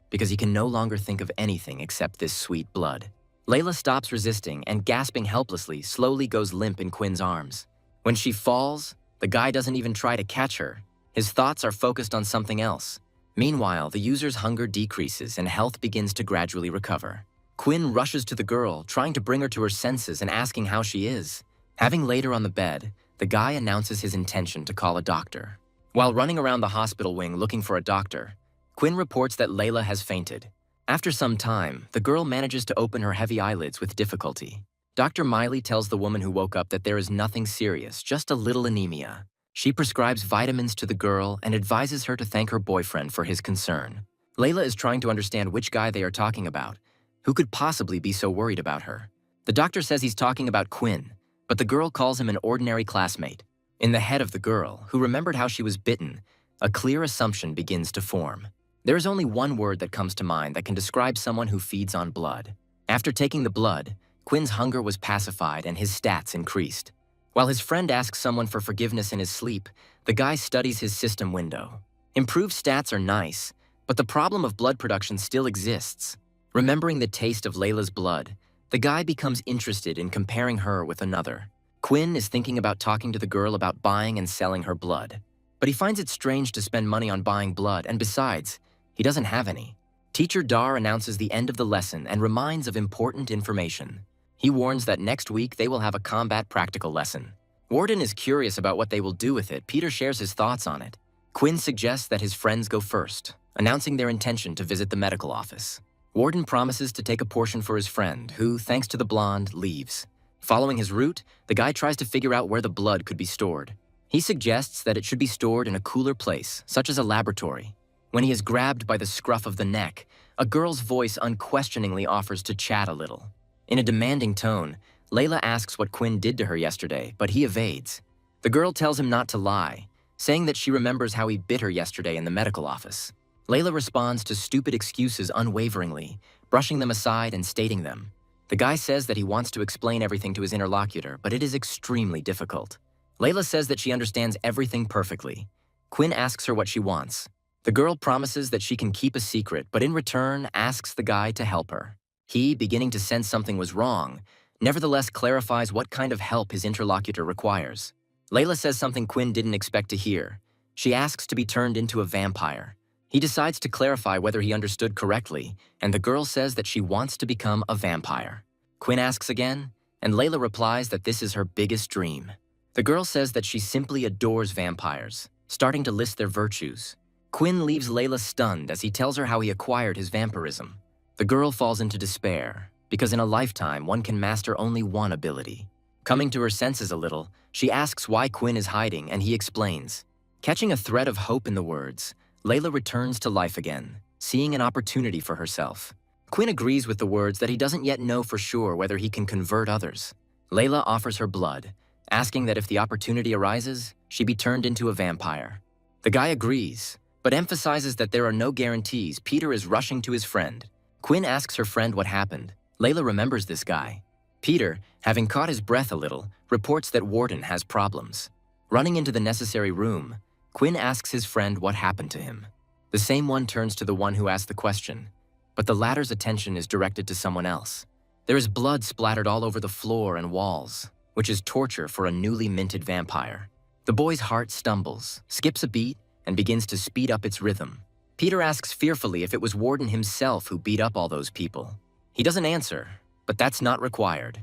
because he can no longer think of anything except this sweet blood. Layla stops resisting and, gasping helplessly, slowly goes limp in Quinn's arms. When she falls, the guy doesn't even try to catch her. His thoughts are focused on something else. Meanwhile, the user's hunger decreases and health begins to gradually recover. Quinn rushes to the girl, trying to bring her to her senses and asking how she is. Having laid her on the bed, the guy announces his intention to call a doctor. While running around the hospital wing looking for a doctor, Quinn reports that Layla has fainted. After some time, the girl manages to open her heavy eyelids with difficulty. Dr. Miley tells the woman who woke up that there is nothing serious, just a little anemia. She prescribes vitamins to the girl and advises her to thank her boyfriend for his concern. Layla is trying to understand which guy they are talking about. Who could possibly be so worried about her? The doctor says he's talking about Quinn, but the girl calls him an ordinary classmate. In the head of the girl, who remembered how she was bitten, a clear assumption begins to form. There is only one word that comes to mind that can describe someone who feeds on blood. After taking the blood, Quinn's hunger was pacified and his stats increased. While his friend asks someone for forgiveness in his sleep, the guy studies his system window. Improved stats are nice, but the problem of blood production still exists. Remembering the taste of Layla's blood, the guy becomes interested in comparing her with another. Quinn is thinking about talking to the girl about buying and selling her blood. But he finds it strange to spend money on buying blood, and besides, he doesn't have any. Teacher Dar announces the end of the lesson and reminds of important information. He warns that next week they will have a combat practical lesson. Warden is curious about what they will do with it. Peter shares his thoughts on it. Quinn suggests that his friends go first, announcing their intention to visit the medical office. Warden promises to take a portion for his friend, who, thanks to the blonde, leaves. Following his route, the guy tries to figure out where the blood could be stored. He suggests that it should be stored in a cooler place, such as a laboratory. When he is grabbed by the scruff of the neck, a girl's voice unquestioningly offers to chat a little. In a demanding tone, Layla asks what Quinn did to her yesterday, but he evades. The girl tells him not to lie, saying that she remembers how he bit her yesterday in the medical office. Layla responds to stupid excuses unwaveringly, brushing them aside and stating them. The guy says that he wants to explain everything to his interlocutor, but it is extremely difficult. Layla says that she understands everything perfectly. Quinn asks her what she wants. The girl promises that she can keep a secret, but in return asks the guy to help her. He, beginning to sense something was wrong, nevertheless clarifies what kind of help his interlocutor requires. Layla says something Quinn didn't expect to hear. She asks to be turned into a vampire. He decides to clarify whether he understood correctly, and the girl says that she wants to become a vampire. Quinn asks again, and Layla replies that this is her biggest dream. The girl says that she simply adores vampires, starting to list their virtues. Quinn leaves Layla stunned as he tells her how he acquired his vampirism. The girl falls into despair, because in a lifetime one can master only one ability. Coming to her senses a little, she asks why Quinn is hiding, and he explains. Catching a thread of hope in the words, Layla returns to life again, seeing an opportunity for herself. Quinn agrees with the words that he doesn't yet know for sure whether he can convert others. Layla offers her blood, asking that if the opportunity arises, she be turned into a vampire. The guy agrees, but emphasizes that there are no guarantees. Peter is rushing to his friend. Quinn asks her friend what happened. Layla remembers this guy. Peter, having caught his breath a little, reports that Warden has problems. Running into the necessary room, Quinn asks his friend what happened to him. The same one turns to the one who asked the question, but the latter's attention is directed to someone else. There is blood splattered all over the floor and walls, which is torture for a newly minted vampire. The boy's heart stumbles, skips a beat, and begins to speed up its rhythm. Peter asks fearfully if it was Warden himself who beat up all those people. He doesn't answer, but that's not required.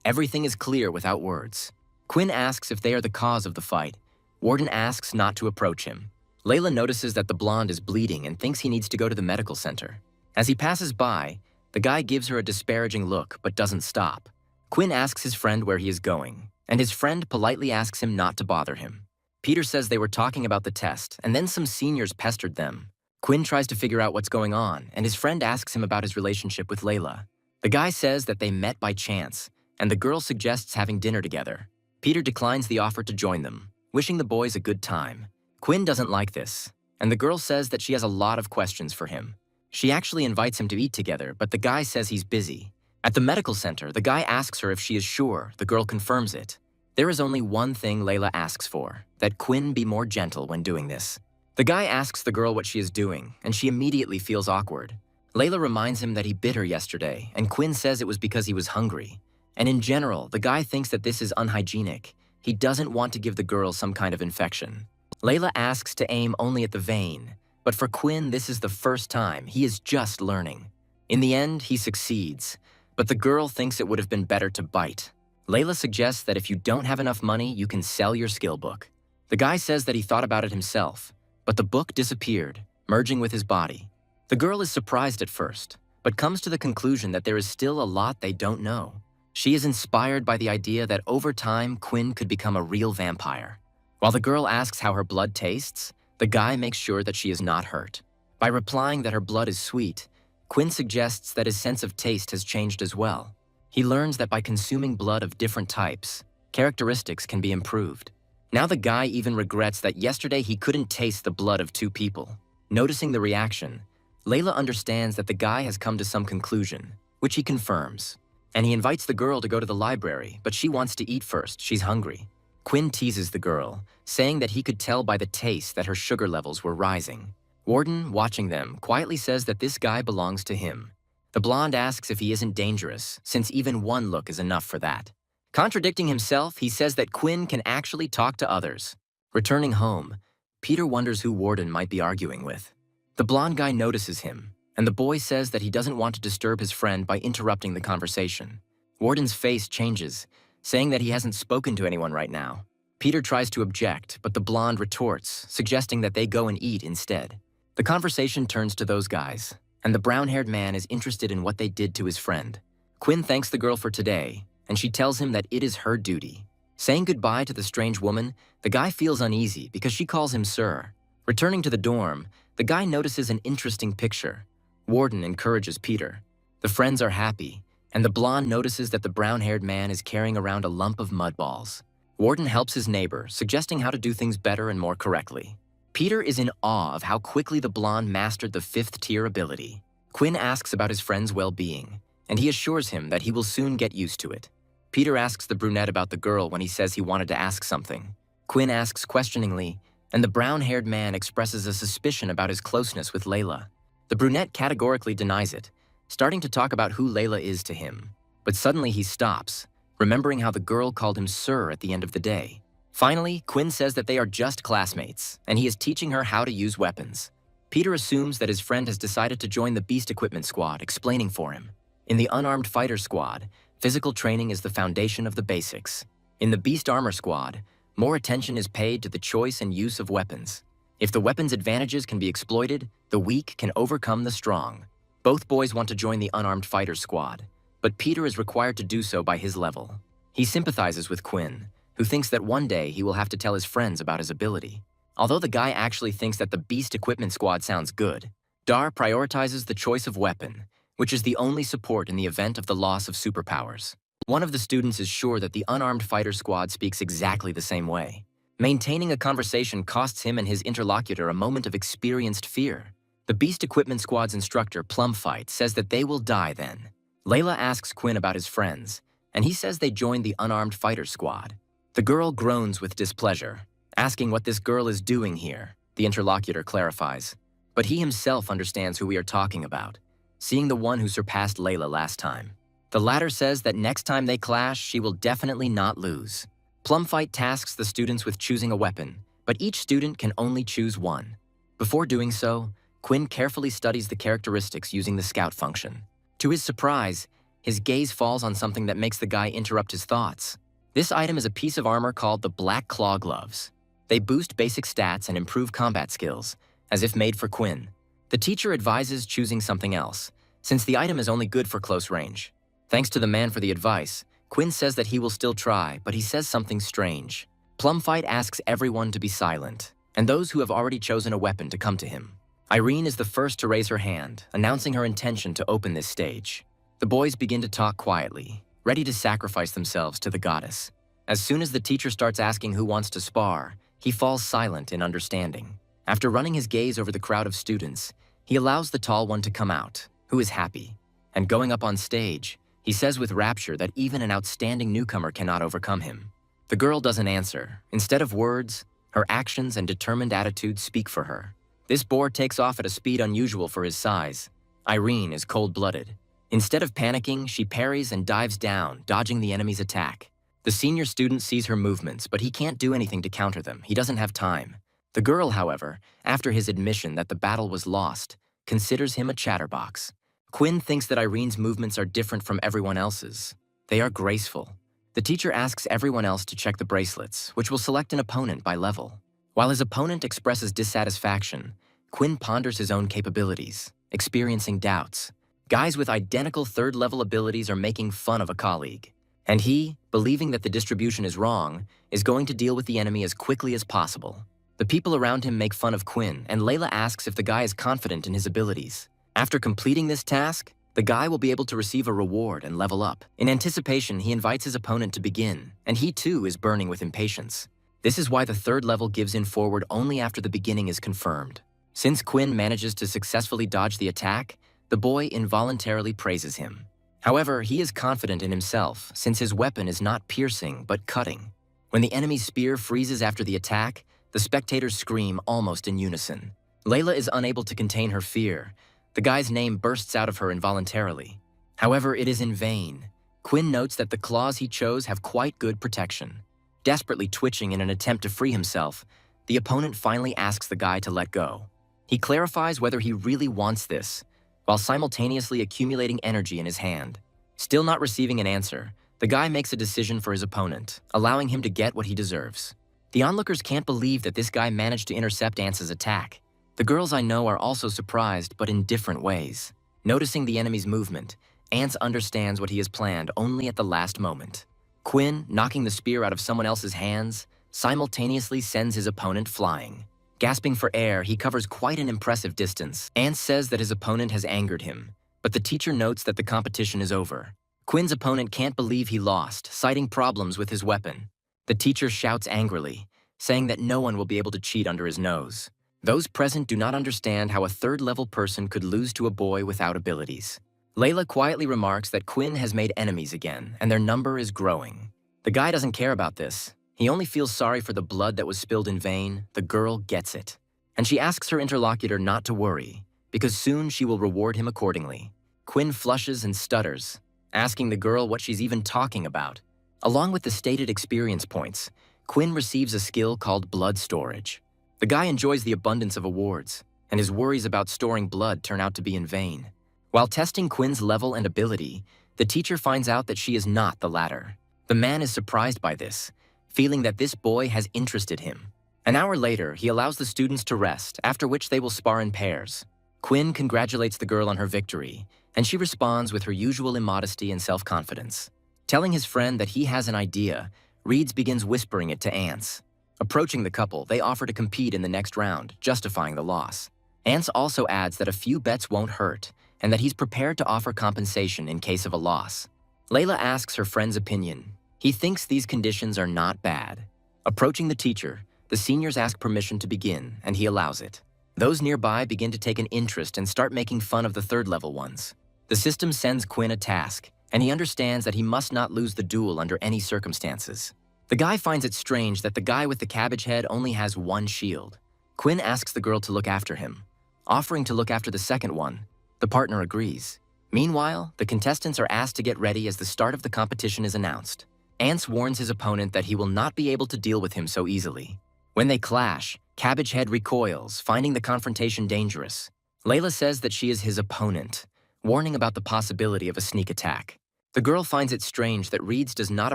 Everything is clear without words. Quinn asks if they are the cause of the fight. Warden asks not to approach him. Layla notices that the blonde is bleeding and thinks he needs to go to the medical center. As he passes by, the guy gives her a disparaging look but doesn't stop. Quinn asks his friend where he is going, and his friend politely asks him not to bother him. Peter says they were talking about the test, and then some seniors pestered them. Quinn tries to figure out what's going on, and his friend asks him about his relationship with Layla. The guy says that they met by chance, and the girl suggests having dinner together. Peter declines the offer to join them, wishing the boys a good time. Quinn doesn't like this, and the girl says that she has a lot of questions for him. She actually invites him to eat together, but the guy says he's busy. At the medical center, the guy asks her if she is sure. The girl confirms it. There is only one thing Layla asks for, that Quinn be more gentle when doing this. The guy asks the girl what she is doing, and she immediately feels awkward. Layla reminds him that he bit her yesterday, and Quinn says it was because he was hungry. And in general, the guy thinks that this is unhygienic. He doesn't want to give the girl some kind of infection. Layla asks to aim only at the vein, but for Quinn, this is the first time. He is just learning. In the end, he succeeds, but the girl thinks it would have been better to bite. Layla suggests that if you don't have enough money, you can sell your skill book. The guy says that he thought about it himself, but the book disappeared, merging with his body. The girl is surprised at first, but comes to the conclusion that there is still a lot they don't know. She is inspired by the idea that over time, Quinn could become a real vampire. While the girl asks how her blood tastes, the guy makes sure that she is not hurt. By replying that her blood is sweet, Quinn suggests that his sense of taste has changed as well. He learns that by consuming blood of different types, characteristics can be improved. Now the guy even regrets that yesterday he couldn't taste the blood of two people. Noticing the reaction, Layla understands that the guy has come to some conclusion, which he confirms. And he invites the girl to go to the library, but she wants to eat first. She's hungry. Quinn teases the girl, saying that he could tell by the taste that her sugar levels were rising. Warden, watching them, quietly says that this guy belongs to him. The blonde asks if he isn't dangerous, since even one look is enough for that. Contradicting himself, he says that Quinn can actually talk to others. Returning home, Peter wonders who Warden might be arguing with. The blonde guy notices him, and the boy says that he doesn't want to disturb his friend by interrupting the conversation. Warden's face changes, saying that he hasn't spoken to anyone right now. Peter tries to object, but the blonde retorts, suggesting that they go and eat instead. The conversation turns to those guys, and the brown-haired man is interested in what they did to his friend. Quinn thanks the girl for today, and she tells him that it is her duty. Saying goodbye to the strange woman, the guy feels uneasy because she calls him sir. Returning to the dorm, the guy notices an interesting picture. Warden encourages Peter. The friends are happy, and the blonde notices that the brown-haired man is carrying around a lump of mud balls. Warden helps his neighbor, suggesting how to do things better and more correctly. Peter is in awe of how quickly the blonde mastered the 5th-tier ability. Quinn asks about his friend's well-being, and he assures him that he will soon get used to it. Peter asks the brunette about the girl when he says he wanted to ask something. Quinn asks questioningly, and the brown-haired man expresses a suspicion about his closeness with Layla. The brunette categorically denies it, starting to talk about who Layla is to him. But suddenly he stops, remembering how the girl called him sir at the end of the day. Finally, Quinn says that they are just classmates, and he is teaching her how to use weapons. Peter assumes that his friend has decided to join the Beast Equipment Squad, explaining for him. In the Unarmed Fighter Squad, physical training is the foundation of the basics. In the Beast Armor Squad, more attention is paid to the choice and use of weapons. If the weapon's advantages can be exploited, the weak can overcome the strong. Both boys want to join the Unarmed Fighter Squad, but Peter is required to do so by his level. He sympathizes with Quinn, who thinks that one day he will have to tell his friends about his ability. Although the guy actually thinks that the Beast Equipment Squad sounds good, Dar prioritizes the choice of weapon, which is the only support in the event of the loss of superpowers. One of the students is sure that the Unarmed Fighter Squad speaks exactly the same way. Maintaining a conversation costs him and his interlocutor a moment of experienced fear. The Beast Equipment Squad's instructor, Plumfight, says that they will die then. Layla asks Quinn about his friends, and he says they joined the Unarmed Fighter Squad. The girl groans with displeasure, asking what this girl is doing here. The interlocutor clarifies, but he himself understands who we are talking about, seeing the one who surpassed Layla last time. The latter says that next time they clash, she will definitely not lose. Plumfight tasks the students with choosing a weapon, but each student can only choose one. Before doing so, Quinn carefully studies the characteristics using the scout function. To his surprise, his gaze falls on something that makes the guy interrupt his thoughts. This item is a piece of armor called the Black Claw Gloves. They boost basic stats and improve combat skills, as if made for Quinn. The teacher advises choosing something else, since the item is only good for close range. Thanks to the man for the advice, Quinn says that he will still try, but he says something strange. Plumfight asks everyone to be silent, and those who have already chosen a weapon to come to him. Irene is the first to raise her hand, announcing her intention to open this stage. The boys begin to talk quietly, ready to sacrifice themselves to the goddess. As soon as the teacher starts asking who wants to spar, he falls silent in understanding. After running his gaze over the crowd of students, he allows the tall one to come out, who is happy. And going up on stage, he says with rapture that even an outstanding newcomer cannot overcome him. The girl doesn't answer. Instead of words, her actions and determined attitude speak for her. This boar takes off at a speed unusual for his size. Irene is cold-blooded. Instead of panicking, she parries and dives down, dodging the enemy's attack. The senior student sees her movements, but he can't do anything to counter them. He doesn't have time. The girl, however, after his admission that the battle was lost, considers him a chatterbox. Quinn thinks that Irene's movements are different from everyone else's. They are graceful. The teacher asks everyone else to check the bracelets, which will select an opponent by level. While his opponent expresses dissatisfaction, Quinn ponders his own capabilities, experiencing doubts. Guys with identical third-level abilities are making fun of a colleague. And he, believing that the distribution is wrong, is going to deal with the enemy as quickly as possible. The people around him make fun of Quinn, and Layla asks if the guy is confident in his abilities. After completing this task, the guy will be able to receive a reward and level up. In anticipation, he invites his opponent to begin, and he too is burning with impatience. This is why the third level gives in forward only after the beginning is confirmed. Since Quinn manages to successfully dodge the attack, the boy involuntarily praises him. However, he is confident in himself, since his weapon is not piercing, but cutting. When the enemy's spear freezes after the attack, the spectators scream almost in unison. Layla is unable to contain her fear. The guy's name bursts out of her involuntarily. However, it is in vain. Quinn notes that the claws he chose have quite good protection. Desperately twitching in an attempt to free himself, the opponent finally asks the guy to let go. He clarifies whether he really wants this, while simultaneously accumulating energy in his hand. Still not receiving an answer, the guy makes a decision for his opponent, allowing him to get what he deserves. The onlookers can't believe that this guy managed to intercept Ance's attack. The girls I know are also surprised, but in different ways. Noticing the enemy's movement, Ance understands what he has planned only at the last moment. Quinn, knocking the spear out of someone else's hands, simultaneously sends his opponent flying. Gasping for air, he covers quite an impressive distance. Ance says that his opponent has angered him, but the teacher notes that the competition is over. Quinn's opponent can't believe he lost, citing problems with his weapon. The teacher shouts angrily, saying that no one will be able to cheat under his nose. Those present do not understand how a third-level person could lose to a boy without abilities. Layla quietly remarks that Quinn has made enemies again, and their number is growing. The guy doesn't care about this. He only feels sorry for the blood that was spilled in vain. The girl gets it. And she asks her interlocutor not to worry, because soon she will reward him accordingly. Quinn flushes and stutters, asking the girl what she's even talking about. Along with the stated experience points, Quinn receives a skill called blood storage. The guy enjoys the abundance of awards, and his worries about storing blood turn out to be in vain. While testing Quinn's level and ability, the teacher finds out that she is not the latter. The man is surprised by this, feeling that this boy has interested him. An hour later, he allows the students to rest, after which they will spar in pairs. Quinn congratulates the girl on her victory, and she responds with her usual immodesty and self-confidence. Telling his friend that he has an idea, Reeds begins whispering it to Ance. Approaching the couple, they offer to compete in the next round, justifying the loss. Ance also adds that a few bets won't hurt, and that he's prepared to offer compensation in case of a loss. Layla asks her friend's opinion. He thinks these conditions are not bad. Approaching the teacher, the seniors ask permission to begin, and he allows it. Those nearby begin to take an interest and start making fun of the third-level ones. The system sends Quinn a task, and he understands that he must not lose the duel under any circumstances. The guy finds it strange that the guy with the cabbage head only has one shield. Quinn asks the girl to look after him. Offering to look after the second one, the partner agrees. Meanwhile, the contestants are asked to get ready as the start of the competition is announced. Ance warns his opponent that he will not be able to deal with him so easily. When they clash, Cabbage Head recoils, finding the confrontation dangerous. Layla says that she is his opponent, warning about the possibility of a sneak attack. The girl finds it strange that Reeds does not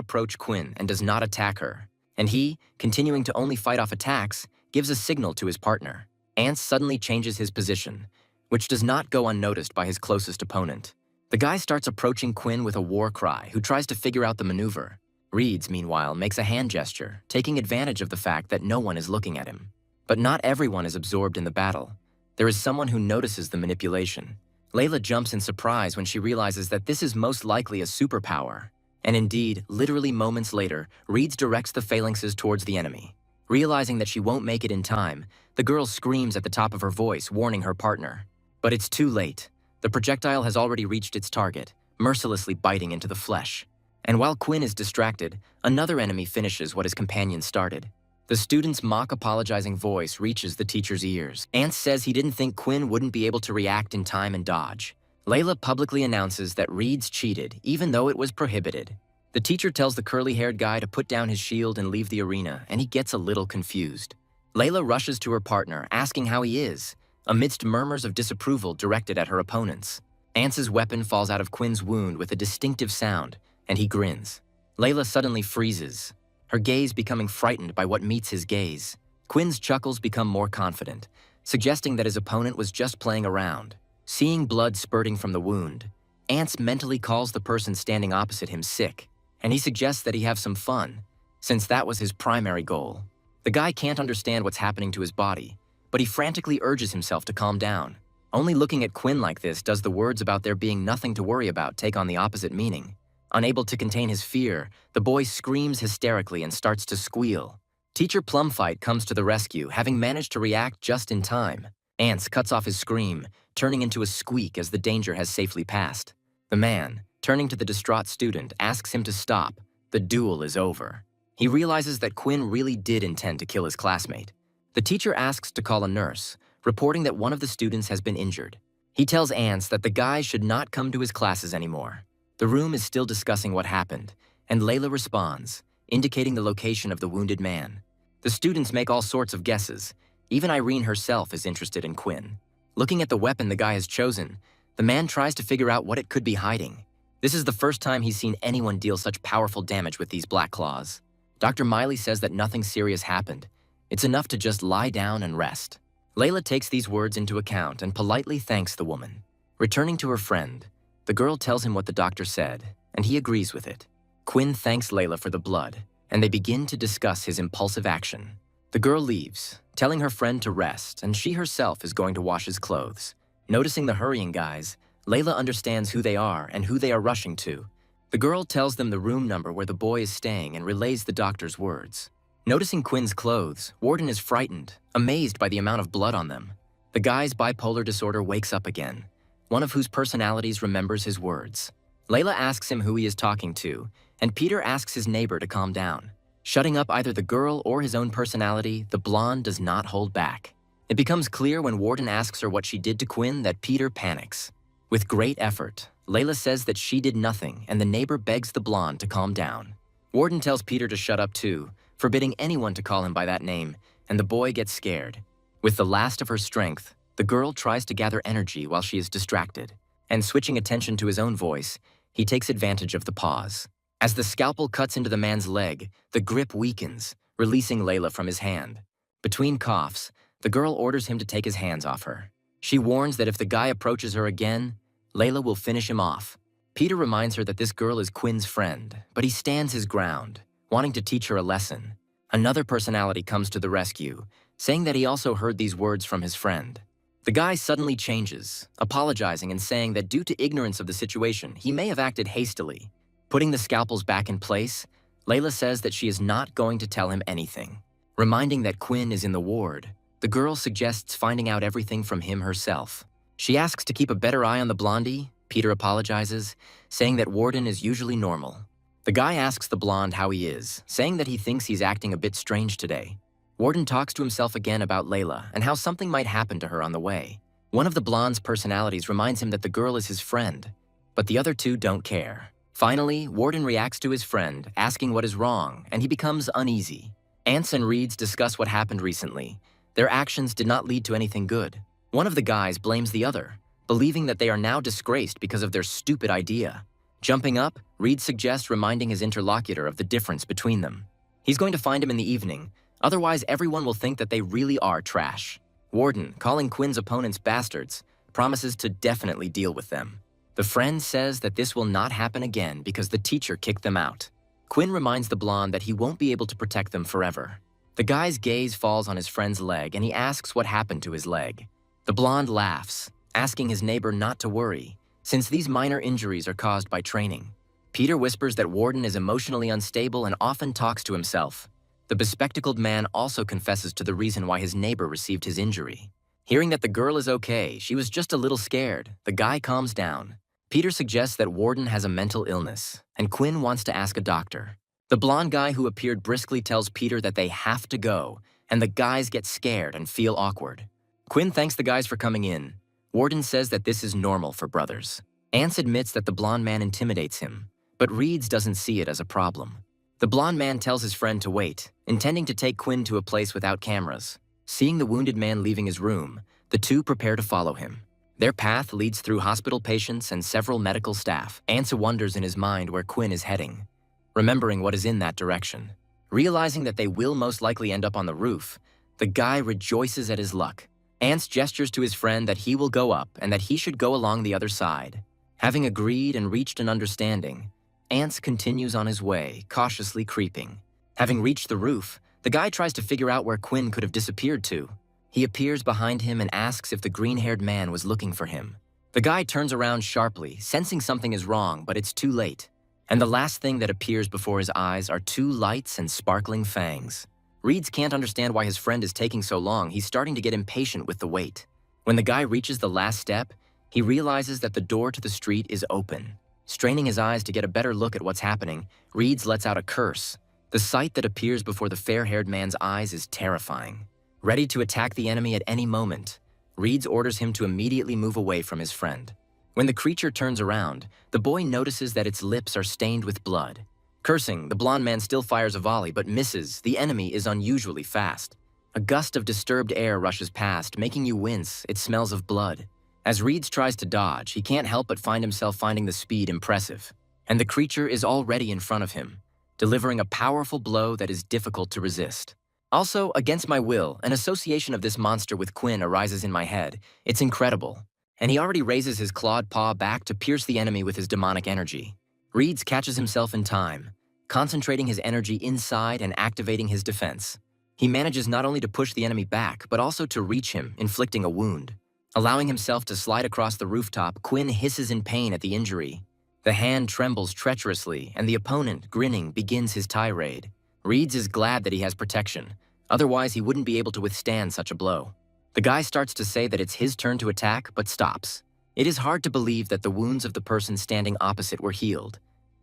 approach Quinn and does not attack her, and he, continuing to only fight off attacks, gives a signal to his partner. Ants suddenly changes his position, which does not go unnoticed by his closest opponent. The guy starts approaching Quinn with a war cry, who tries to figure out the maneuver. Reeds, meanwhile, makes a hand gesture, taking advantage of the fact that no one is looking at him. But not everyone is absorbed in the battle. There is someone who notices the manipulation. Layla jumps in surprise when she realizes that this is most likely a superpower. And indeed, literally moments later, Reeds directs the phalanxes towards the enemy. Realizing that she won't make it in time, the girl screams at the top of her voice, warning her partner. But it's too late. The projectile has already reached its target, mercilessly biting into the flesh. And while Quinn is distracted, another enemy finishes what his companion started. The student's mock apologizing voice reaches the teacher's ears. Ants says he didn't think Quinn wouldn't be able to react in time and dodge. Layla publicly announces that Reeds cheated, even though it was prohibited. The teacher tells the curly-haired guy to put down his shield and leave the arena, and he gets a little confused. Layla rushes to her partner, asking how he is, amidst murmurs of disapproval directed at her opponents. Ance's weapon falls out of Quinn's wound with a distinctive sound, and he grins. Layla suddenly freezes, her gaze becoming frightened by what meets his gaze. Quinn's chuckles become more confident, suggesting that his opponent was just playing around. Seeing blood spurting from the wound, Ance mentally calls the person standing opposite him sick, and he suggests that he have some fun, since that was his primary goal. The guy can't understand what's happening to his body, but he frantically urges himself to calm down. Only looking at Quinn like this does the words about there being nothing to worry about take on the opposite meaning. Unable to contain his fear, the boy screams hysterically and starts to squeal. Teacher Plumfight comes to the rescue, having managed to react just in time. Ance cuts off his scream, turning into a squeak as the danger has safely passed. The man, turning to the distraught student, asks him to stop. The duel is over. He realizes that Quinn really did intend to kill his classmate. The teacher asks to call a nurse, reporting that one of the students has been injured. He tells Ance that the guy should not come to his classes anymore. The room is still discussing what happened, and Layla responds, indicating the location of the wounded man. The students make all sorts of guesses. Even Irene herself is interested in Quinn. Looking at the weapon the guy has chosen, the man tries to figure out what it could be hiding. This is the first time he's seen anyone deal such powerful damage with these black claws. Dr. Miley says that nothing serious happened. It's enough to just lie down and rest. Layla takes these words into account and politely thanks the woman. Returning to her friend, the girl tells him what the doctor said, and he agrees with it. Quinn thanks Layla for the blood, and they begin to discuss his impulsive action. The girl leaves, telling her friend to rest, and she herself is going to wash his clothes. Noticing the hurrying guys, Layla understands who they are and who they are rushing to. The girl tells them the room number where the boy is staying and relays the doctor's words. Noticing Quinn's clothes, Warden is frightened, amazed by the amount of blood on them. The guy's bipolar disorder wakes up again, one of whose personalities remembers his words. Layla asks him who he is talking to, and Peter asks his neighbor to calm down. Shutting up either the girl or his own personality, the blonde does not hold back. It becomes clear when Warden asks her what she did to Quinn that Peter panics. With great effort, Layla says that she did nothing, and the neighbor begs the blonde to calm down. Warden tells Peter to shut up too, forbidding anyone to call him by that name, and the boy gets scared. With the last of her strength, the girl tries to gather energy while she is distracted, and switching attention to his own voice, he takes advantage of the pause. As the scalpel cuts into the man's leg, the grip weakens, releasing Layla from his hand. Between coughs, the girl orders him to take his hands off her. She warns that if the guy approaches her again, Layla will finish him off. Peter reminds her that this girl is Quinn's friend, but he stands his ground, wanting to teach her a lesson. Another personality comes to the rescue, saying that he also heard these words from his friend. The guy suddenly changes, apologizing and saying that due to ignorance of the situation, he may have acted hastily. Putting the scalpels back in place, Layla says that she is not going to tell him anything. Reminding that Quinn is in the ward, the girl suggests finding out everything from him herself. She asks to keep a better eye on the blondie. Peter apologizes, saying that Warden is usually normal. The guy asks the blonde how he is, saying that he thinks he's acting a bit strange today. Warden talks to himself again about Layla and how something might happen to her on the way. One of the blonde's personalities reminds him that the girl is his friend, but the other two don't care. Finally, Warden reacts to his friend, asking what is wrong, and he becomes uneasy. Ance and Reeds discuss what happened recently. Their actions did not lead to anything good. One of the guys blames the other, believing that they are now disgraced because of their stupid idea. Jumping up, Reed suggests reminding his interlocutor of the difference between them. He's going to find him in the evening, otherwise everyone will think that they really are trash. Warden, calling Quinn's opponents bastards, promises to definitely deal with them. The friend says that this will not happen again because the teacher kicked them out. Quinn reminds the blonde that he won't be able to protect them forever. The guy's gaze falls on his friend's leg and he asks what happened to his leg. The blonde laughs, asking his neighbor not to worry, since these minor injuries are caused by training. Peter whispers that Warden is emotionally unstable and often talks to himself. The bespectacled man also confesses to the reason why his neighbor received his injury. Hearing that the girl is okay, she was just a little scared, the guy calms down. Peter suggests that Warden has a mental illness, and Quinn wants to ask a doctor. The blonde guy who appeared briskly tells Peter that they have to go, and the guys get scared and feel awkward. Quinn thanks the guys for coming in. Warden says that this is normal for brothers. Ance admits that the blonde man intimidates him, but Reeds doesn't see it as a problem. The blonde man tells his friend to wait, intending to take Quinn to a place without cameras. Seeing the wounded man leaving his room, the two prepare to follow him. Their path leads through hospital patients and several medical staff. Ance wonders in his mind where Quinn is heading, remembering what is in that direction. Realizing that they will most likely end up on the roof, the guy rejoices at his luck. Ance gestures to his friend that he will go up and that he should go along the other side. Having agreed and reached an understanding, Ance continues on his way, cautiously creeping. Having reached the roof, the guy tries to figure out where Quinn could have disappeared to. He appears behind him and asks if the green-haired man was looking for him. The guy turns around sharply, sensing something is wrong, but it's too late. And the last thing that appears before his eyes are two lights and sparkling fangs. Reeds can't understand why his friend is taking so long. He's starting to get impatient with the wait. When the guy reaches the last step, he realizes that the door to the street is open. Straining his eyes to get a better look at what's happening, Reeds lets out a curse. The sight that appears before the fair-haired man's eyes is terrifying. Ready to attack the enemy at any moment, Reeds orders him to immediately move away from his friend. When the creature turns around, the boy notices that its lips are stained with blood. Cursing, the blonde man still fires a volley but misses. The enemy is unusually fast. A gust of disturbed air rushes past, making you wince. It smells of blood. As Reeds tries to dodge, he can't help but find himself finding the speed impressive. And the creature is already in front of him, delivering a powerful blow that is difficult to resist. Also, against my will, an association of this monster with Quinn arises in my head. It's incredible. And he already raises his clawed paw back to pierce the enemy with his demonic energy. Reeds catches himself in time, concentrating his energy inside and activating his defense. He manages not only to push the enemy back, but also to reach him, inflicting a wound. Allowing himself to slide across the rooftop, Quinn hisses in pain at the injury. The hand trembles treacherously, and the opponent, grinning, begins his tirade. Reeds is glad that he has protection, otherwise he wouldn't be able to withstand such a blow. The guy starts to say that it's his turn to attack, but stops. It is hard to believe that the wounds of the person standing opposite were healed.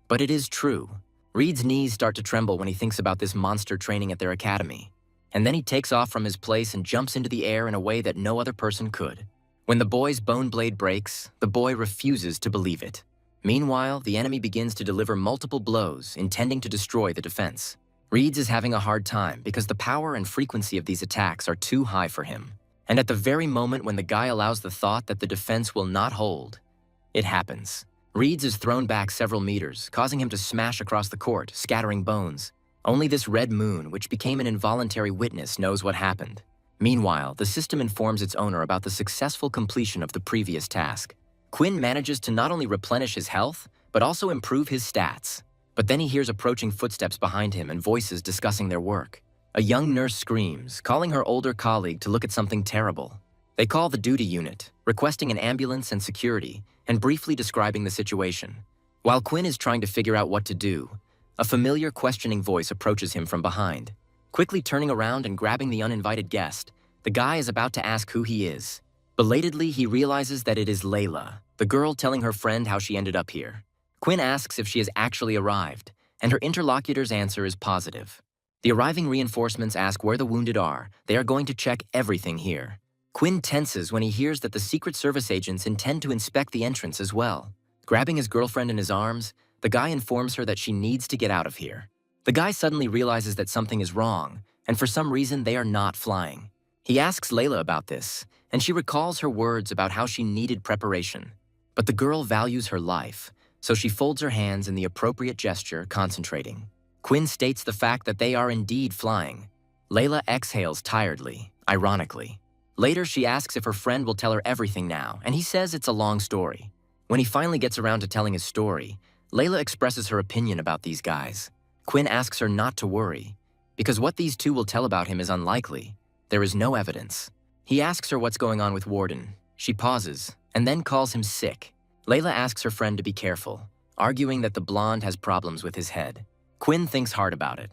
But it is true. Reed's knees start to tremble when he thinks about this monster training at their academy. And then he takes off from his place and jumps into the air in a way that no other person could. When the boy's bone blade breaks, the boy refuses to believe it. Meanwhile, the enemy begins to deliver multiple blows, intending to destroy the defense. Reeds is having a hard time because the power and frequency of these attacks are too high for him. And at the very moment when the guy allows the thought that the defense will not hold, it happens. Reeds is thrown back several meters, causing him to smash across the court, scattering bones. Only this red moon, which became an involuntary witness, knows what happened. Meanwhile, the system informs its owner about the successful completion of the previous task. Quinn manages to not only replenish his health, but also improve his stats. But then he hears approaching footsteps behind him and voices discussing their work. A young nurse screams, calling her older colleague to look at something terrible. They call the duty unit, requesting an ambulance and security, and briefly describing the situation. While Quinn is trying to figure out what to do, a familiar questioning voice approaches him from behind. Quickly turning around and grabbing the uninvited guest, the guy is about to ask who he is. Belatedly, he realizes that it is Layla, the girl telling her friend how she ended up here. Quinn asks if she has actually arrived, and her interlocutor's answer is positive. The arriving reinforcements ask where the wounded are. They are going to check everything here. Quinn tenses when he hears that the Secret Service agents intend to inspect the entrance as well. Grabbing his girlfriend in his arms, the guy informs her that she needs to get out of here. The guy suddenly realizes that something is wrong, and for some reason they are not flying. He asks Layla about this, and she recalls her words about how she needed preparation. But the girl values her life, so she folds her hands in the appropriate gesture, concentrating. Quinn states the fact that they are indeed flying. Layla exhales tiredly, ironically. Later, she asks if her friend will tell her everything now, and he says it's a long story. When he finally gets around to telling his story, Layla expresses her opinion about these guys. Quinn asks her not to worry, because what these two will tell about him is unlikely. There is no evidence. He asks her what's going on with Warden. She pauses, and then calls him sick. Layla asks her friend to be careful, arguing that the blonde has problems with his head. Quinn thinks hard about it.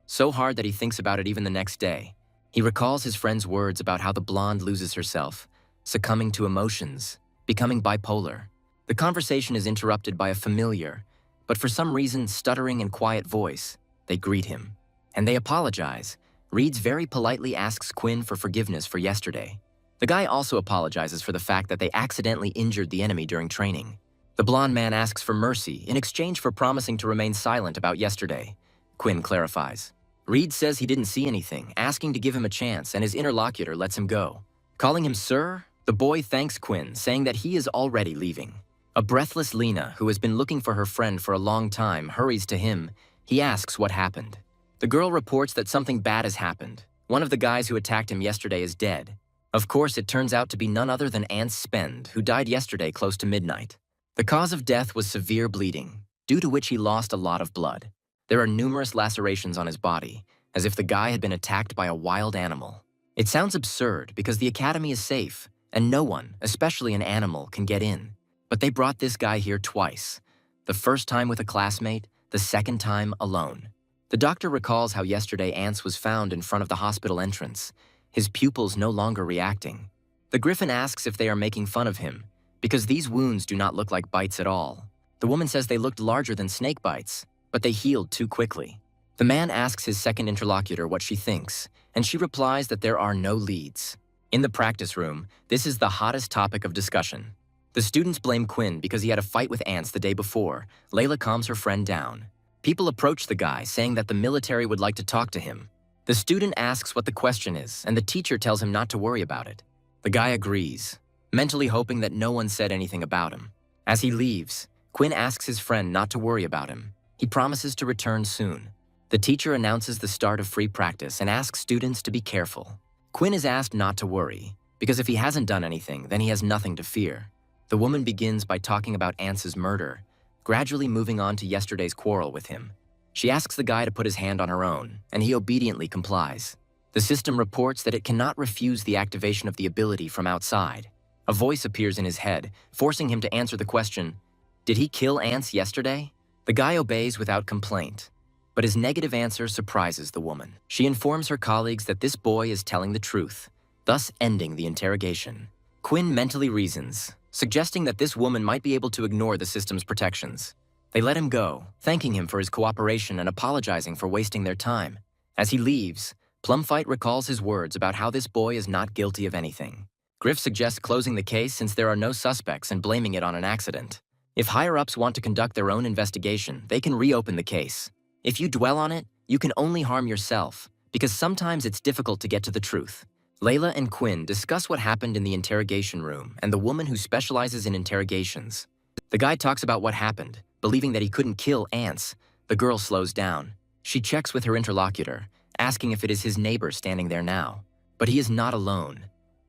So hard that he thinks about it even the next day. He recalls his friend's words about how the blonde loses herself, succumbing to emotions, becoming bipolar. The conversation is interrupted by a familiar, but for some reason stuttering and quiet voice. They greet him, and they apologize. Reeds very politely asks Quinn for forgiveness for yesterday. The guy also apologizes for the fact that they accidentally injured the enemy during training. The blonde man asks for mercy in exchange for promising to remain silent about yesterday. Quinn clarifies. Reed says he didn't see anything, asking to give him a chance, and his interlocutor lets him go. Calling him sir, the boy thanks Quinn, saying that he is already leaving. A breathless Lena, who has been looking for her friend for a long time, hurries to him. He asks what happened. The girl reports that something bad has happened. One of the guys who attacked him yesterday is dead. Of course, it turns out to be none other than Ance Spend, who died yesterday close to midnight. The cause of death was severe bleeding, due to which he lost a lot of blood. There are numerous lacerations on his body, as if the guy had been attacked by a wild animal. It sounds absurd because the academy is safe, and no one, especially an animal, can get in. But they brought this guy here twice. The first time with a classmate, the second time alone. The doctor recalls how yesterday Ance was found in front of the hospital entrance, his pupils no longer reacting. The Griffin asks if they are making fun of him, because these wounds do not look like bites at all. The woman says they looked larger than snake bites, but they healed too quickly. The man asks his second interlocutor what she thinks, and she replies that there are no leads. In the practice room, this is the hottest topic of discussion. The students blame Quinn because he had a fight with Ance the day before. Layla calms her friend down. People approach the guy, saying that the military would like to talk to him. The student asks what the question is, and the teacher tells him not to worry about it. The guy agrees, mentally hoping that no one said anything about him. As he leaves, Quinn asks his friend not to worry about him. He promises to return soon. The teacher announces the start of free practice and asks students to be careful. Quinn is asked not to worry, because if he hasn't done anything, then he has nothing to fear. The woman begins by talking about Ance's murder, gradually moving on to yesterday's quarrel with him. She asks the guy to put his hand on her own, and he obediently complies. The system reports that it cannot refuse the activation of the ability from outside. A voice appears in his head, forcing him to answer the question, "Did he kill Ance yesterday?" The guy obeys without complaint, but his negative answer surprises the woman. She informs her colleagues that this boy is telling the truth, thus ending the interrogation. Quinn mentally reasons, suggesting that this woman might be able to ignore the system's protections. They let him go, thanking him for his cooperation and apologizing for wasting their time. As he leaves, Plumfight recalls his words about how this boy is not guilty of anything. Griff suggests closing the case since there are no suspects and blaming it on an accident. If higher-ups want to conduct their own investigation, they can reopen the case. If you dwell on it, you can only harm yourself, because sometimes it's difficult to get to the truth. Layla and Quinn discuss what happened in the interrogation room and the woman who specializes in interrogations. The guy talks about what happened, believing that he couldn't kill Ance. The girl slows down. She checks with her interlocutor, asking if it is his neighbor standing there now. But he is not alone,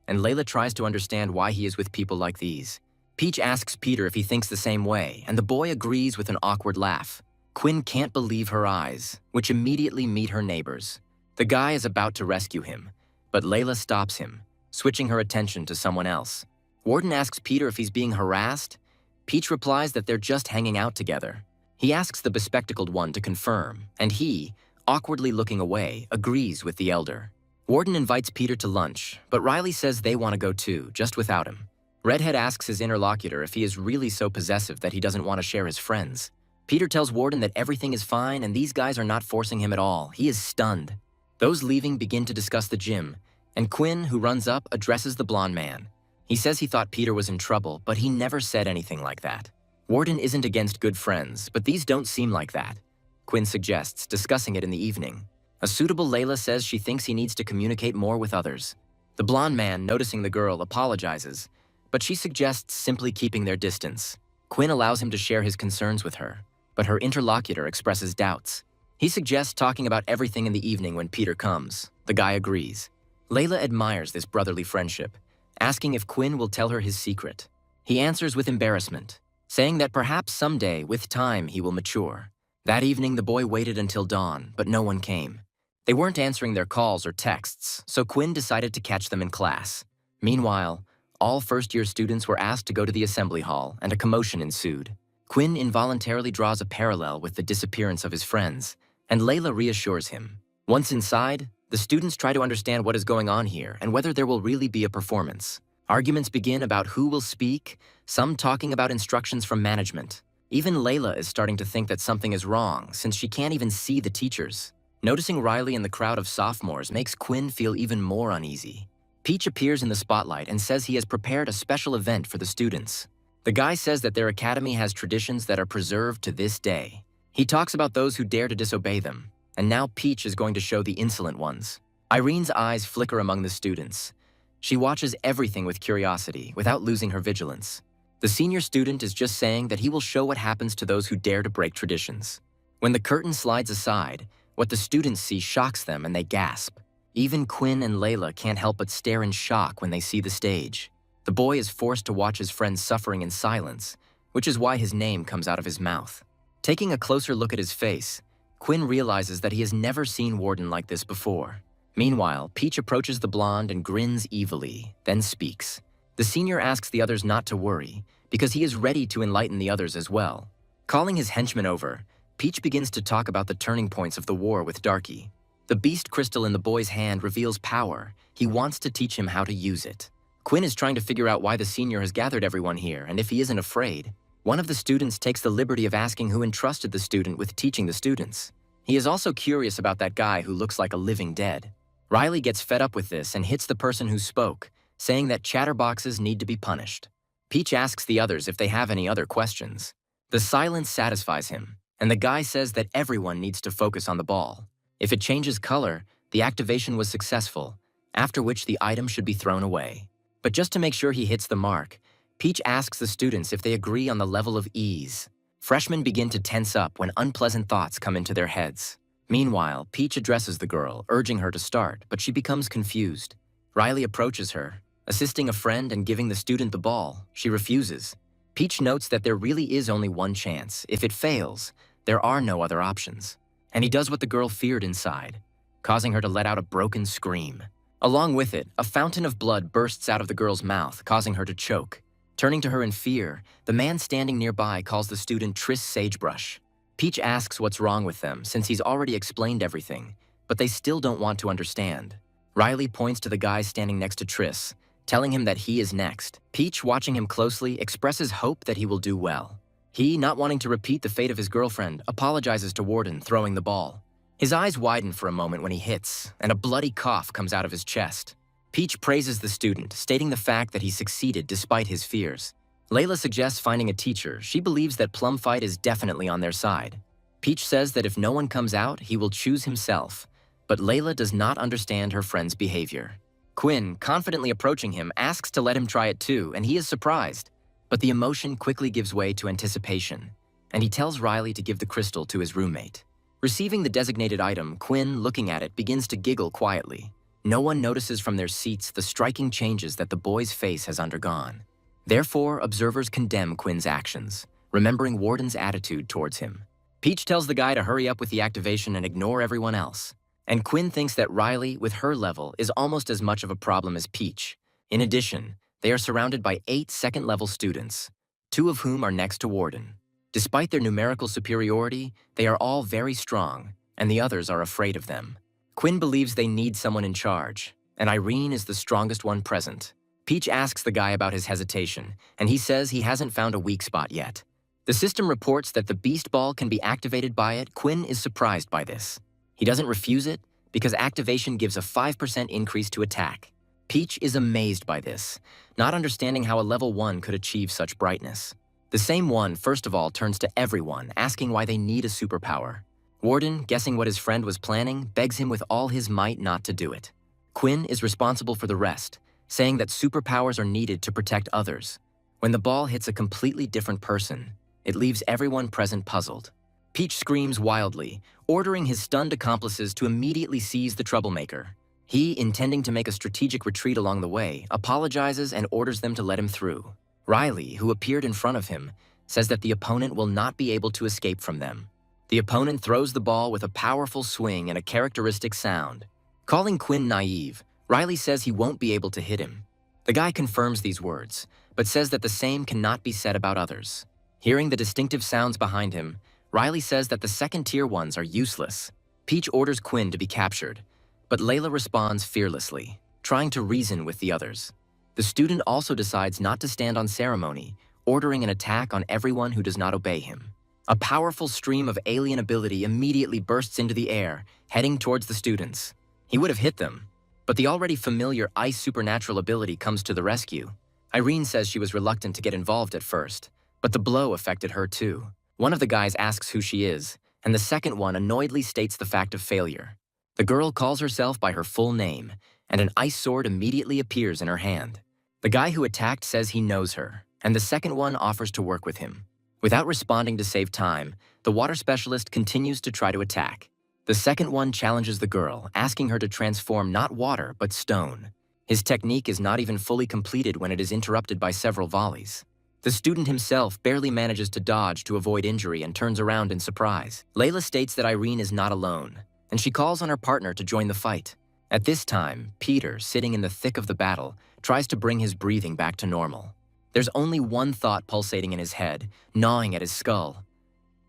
and Layla tries to understand why he is with people like these. Peach asks Peter if he thinks the same way, and the boy agrees with an awkward laugh. Quinn can't believe her eyes, which immediately meet her neighbor's. The guy is about to rescue him, but Layla stops him, switching her attention to someone else. Warden asks Peter if he's being harassed. Peach replies that they're just hanging out together. He asks the bespectacled one to confirm, and he, awkwardly looking away, agrees with the elder. Warden invites Peter to lunch, but Riley says they want to go too, just without him. Redhead asks his interlocutor if he is really so possessive that he doesn't want to share his friends. Peter tells Warden that everything is fine and these guys are not forcing him at all. He is stunned. Those leaving begin to discuss the gym, and Quinn, who runs up, addresses the blonde man. He says he thought Peter was in trouble, but he never said anything like that. Warden isn't against good friends, but these don't seem like that. Quinn suggests discussing it in the evening. A suitable Layla says she thinks he needs to communicate more with others. The blonde man, noticing the girl, apologizes, but she suggests simply keeping their distance. Quinn allows him to share his concerns with her, but her interlocutor expresses doubts. He suggests talking about everything in the evening when Peter comes. The guy agrees. Layla admires this brotherly friendship, asking if Quinn will tell her his secret. He answers with embarrassment, saying that perhaps someday, with time, he will mature. That evening, the boy waited until dawn, but no one came. They weren't answering their calls or texts, so Quinn decided to catch them in class. Meanwhile, all first-year students were asked to go to the assembly hall, and a commotion ensued. Quinn involuntarily draws a parallel with the disappearance of his friends, and Layla reassures him. Once inside, the students try to understand what is going on here and whether there will really be a performance. Arguments begin about who will speak, some talking about instructions from management. Even Layla is starting to think that something is wrong, since she can't even see the teachers. Noticing Riley in the crowd of sophomores makes Quinn feel even more uneasy. Peach appears in the spotlight and says he has prepared a special event for the students. The guy says that their academy has traditions that are preserved to this day. He talks about those who dare to disobey them, and now Peach is going to show the insolent ones. Irene's eyes flicker among the students. She watches everything with curiosity, without losing her vigilance. The senior student is just saying that he will show what happens to those who dare to break traditions. When the curtain slides aside, what the students see shocks them and they gasp. Even Quinn and Layla can't help but stare in shock when they see the stage. The boy is forced to watch his friends suffering in silence, which is why his name comes out of his mouth. Taking a closer look at his face, Quinn realizes that he has never seen Warden like this before. Meanwhile, Peach approaches the blonde and grins evilly, then speaks. The senior asks the others not to worry, because he is ready to enlighten the others as well. Calling his henchmen over, Peach begins to talk about the turning points of the war with Darky. The beast crystal in the boy's hand reveals power. He wants to teach him how to use it. Quinn is trying to figure out why the senior has gathered everyone here, and if he isn't afraid. One of the students takes the liberty of asking who entrusted the student with teaching the students. He is also curious about that guy who looks like a living dead. Riley gets fed up with this and hits the person who spoke, saying that chatterboxes need to be punished. Peach asks the others if they have any other questions. The silence satisfies him, and the guy says that everyone needs to focus on the ball. If it changes color, the activation was successful, after which the item should be thrown away. But just to make sure he hits the mark, Peach asks the students if they agree on the level of ease. Freshmen begin to tense up when unpleasant thoughts come into their heads. Meanwhile, Peach addresses the girl, urging her to start, but she becomes confused. Riley approaches her, assisting a friend and giving the student the ball. She refuses. Peach notes that there really is only one chance. If it fails, there are no other options. And he does what the girl feared inside, causing her to let out a broken scream. Along with it, a fountain of blood bursts out of the girl's mouth, causing her to choke. Turning to her in fear, the man standing nearby calls the student Triss Sagebrush. Peach asks what's wrong with them, since he's already explained everything, but they still don't want to understand. Riley points to the guy standing next to Triss, telling him that he is next. Peach, watching him closely, expresses hope that he will do well. He, not wanting to repeat the fate of his girlfriend, apologizes to Warden, throwing the ball. His eyes widen for a moment when he hits, and a bloody cough comes out of his chest. Peach praises the student, stating the fact that he succeeded despite his fears. Layla suggests finding a teacher. She believes that Plum Fight is definitely on their side. Peach says that if no one comes out, he will choose himself, but Layla does not understand her friend's behavior. Quinn, confidently approaching him, asks to let him try it too, and he is surprised. But the emotion quickly gives way to anticipation, and he tells Riley to give the crystal to his roommate. Receiving the designated item, Quinn, looking at it, begins to giggle quietly. No one notices from their seats the striking changes that the boy's face has undergone. Therefore, observers condemn Quinn's actions, remembering Warden's attitude towards him. Peach tells the guy to hurry up with the activation and ignore everyone else. And Quinn thinks that Riley, with her level, is almost as much of a problem as Peach. In addition, they are surrounded by 8 second-level students, 2 of whom are next to Warden. Despite their numerical superiority, they are all very strong, and the others are afraid of them. Quinn believes they need someone in charge, and Irene is the strongest one present. Peach asks the guy about his hesitation, and he says he hasn't found a weak spot yet. The system reports that the Beast Ball can be activated by it. Quinn is surprised by this. He doesn't refuse it, because activation gives a 5% increase to attack. Peach is amazed by this, not understanding how a level 1 could achieve such brightness. The same one, first of all, turns to everyone, asking why they need a superpower. Warden, guessing what his friend was planning, begs him with all his might not to do it. Quinn is responsible for the rest, saying that superpowers are needed to protect others. When the ball hits a completely different person, it leaves everyone present puzzled. Peach screams wildly, ordering his stunned accomplices to immediately seize the troublemaker. He, intending to make a strategic retreat along the way, apologizes and orders them to let him through. Riley, who appeared in front of him, says that the opponent will not be able to escape from them. The opponent throws the ball with a powerful swing and a characteristic sound. Calling Quinn naive, Riley says he won't be able to hit him. The guy confirms these words, but says that the same cannot be said about others. Hearing the distinctive sounds behind him, Riley says that the second-tier ones are useless. Peach orders Quinn to be captured, but Layla responds fearlessly, trying to reason with the others. The student also decides not to stand on ceremony, ordering an attack on everyone who does not obey him. A powerful stream of alien ability immediately bursts into the air, heading towards the students. He would have hit them, but the already familiar ice supernatural ability comes to the rescue. Irene says she was reluctant to get involved at first, but the blow affected her too. One of the guys asks who she is, and the second one annoyedly states the fact of failure. The girl calls herself by her full name, and an ice sword immediately appears in her hand. The guy who attacked says he knows her, and the second one offers to work with him. Without responding to save time, the water specialist continues to try to attack. The second one challenges the girl, asking her to transform not water but stone. His technique is not even fully completed when it is interrupted by several volleys. The student himself barely manages to dodge to avoid injury and turns around in surprise. Layla states that Irene is not alone, and she calls on her partner to join the fight. At this time, Peter, sitting in the thick of the battle, tries to bring his breathing back to normal. There's only one thought pulsating in his head, gnawing at his skull.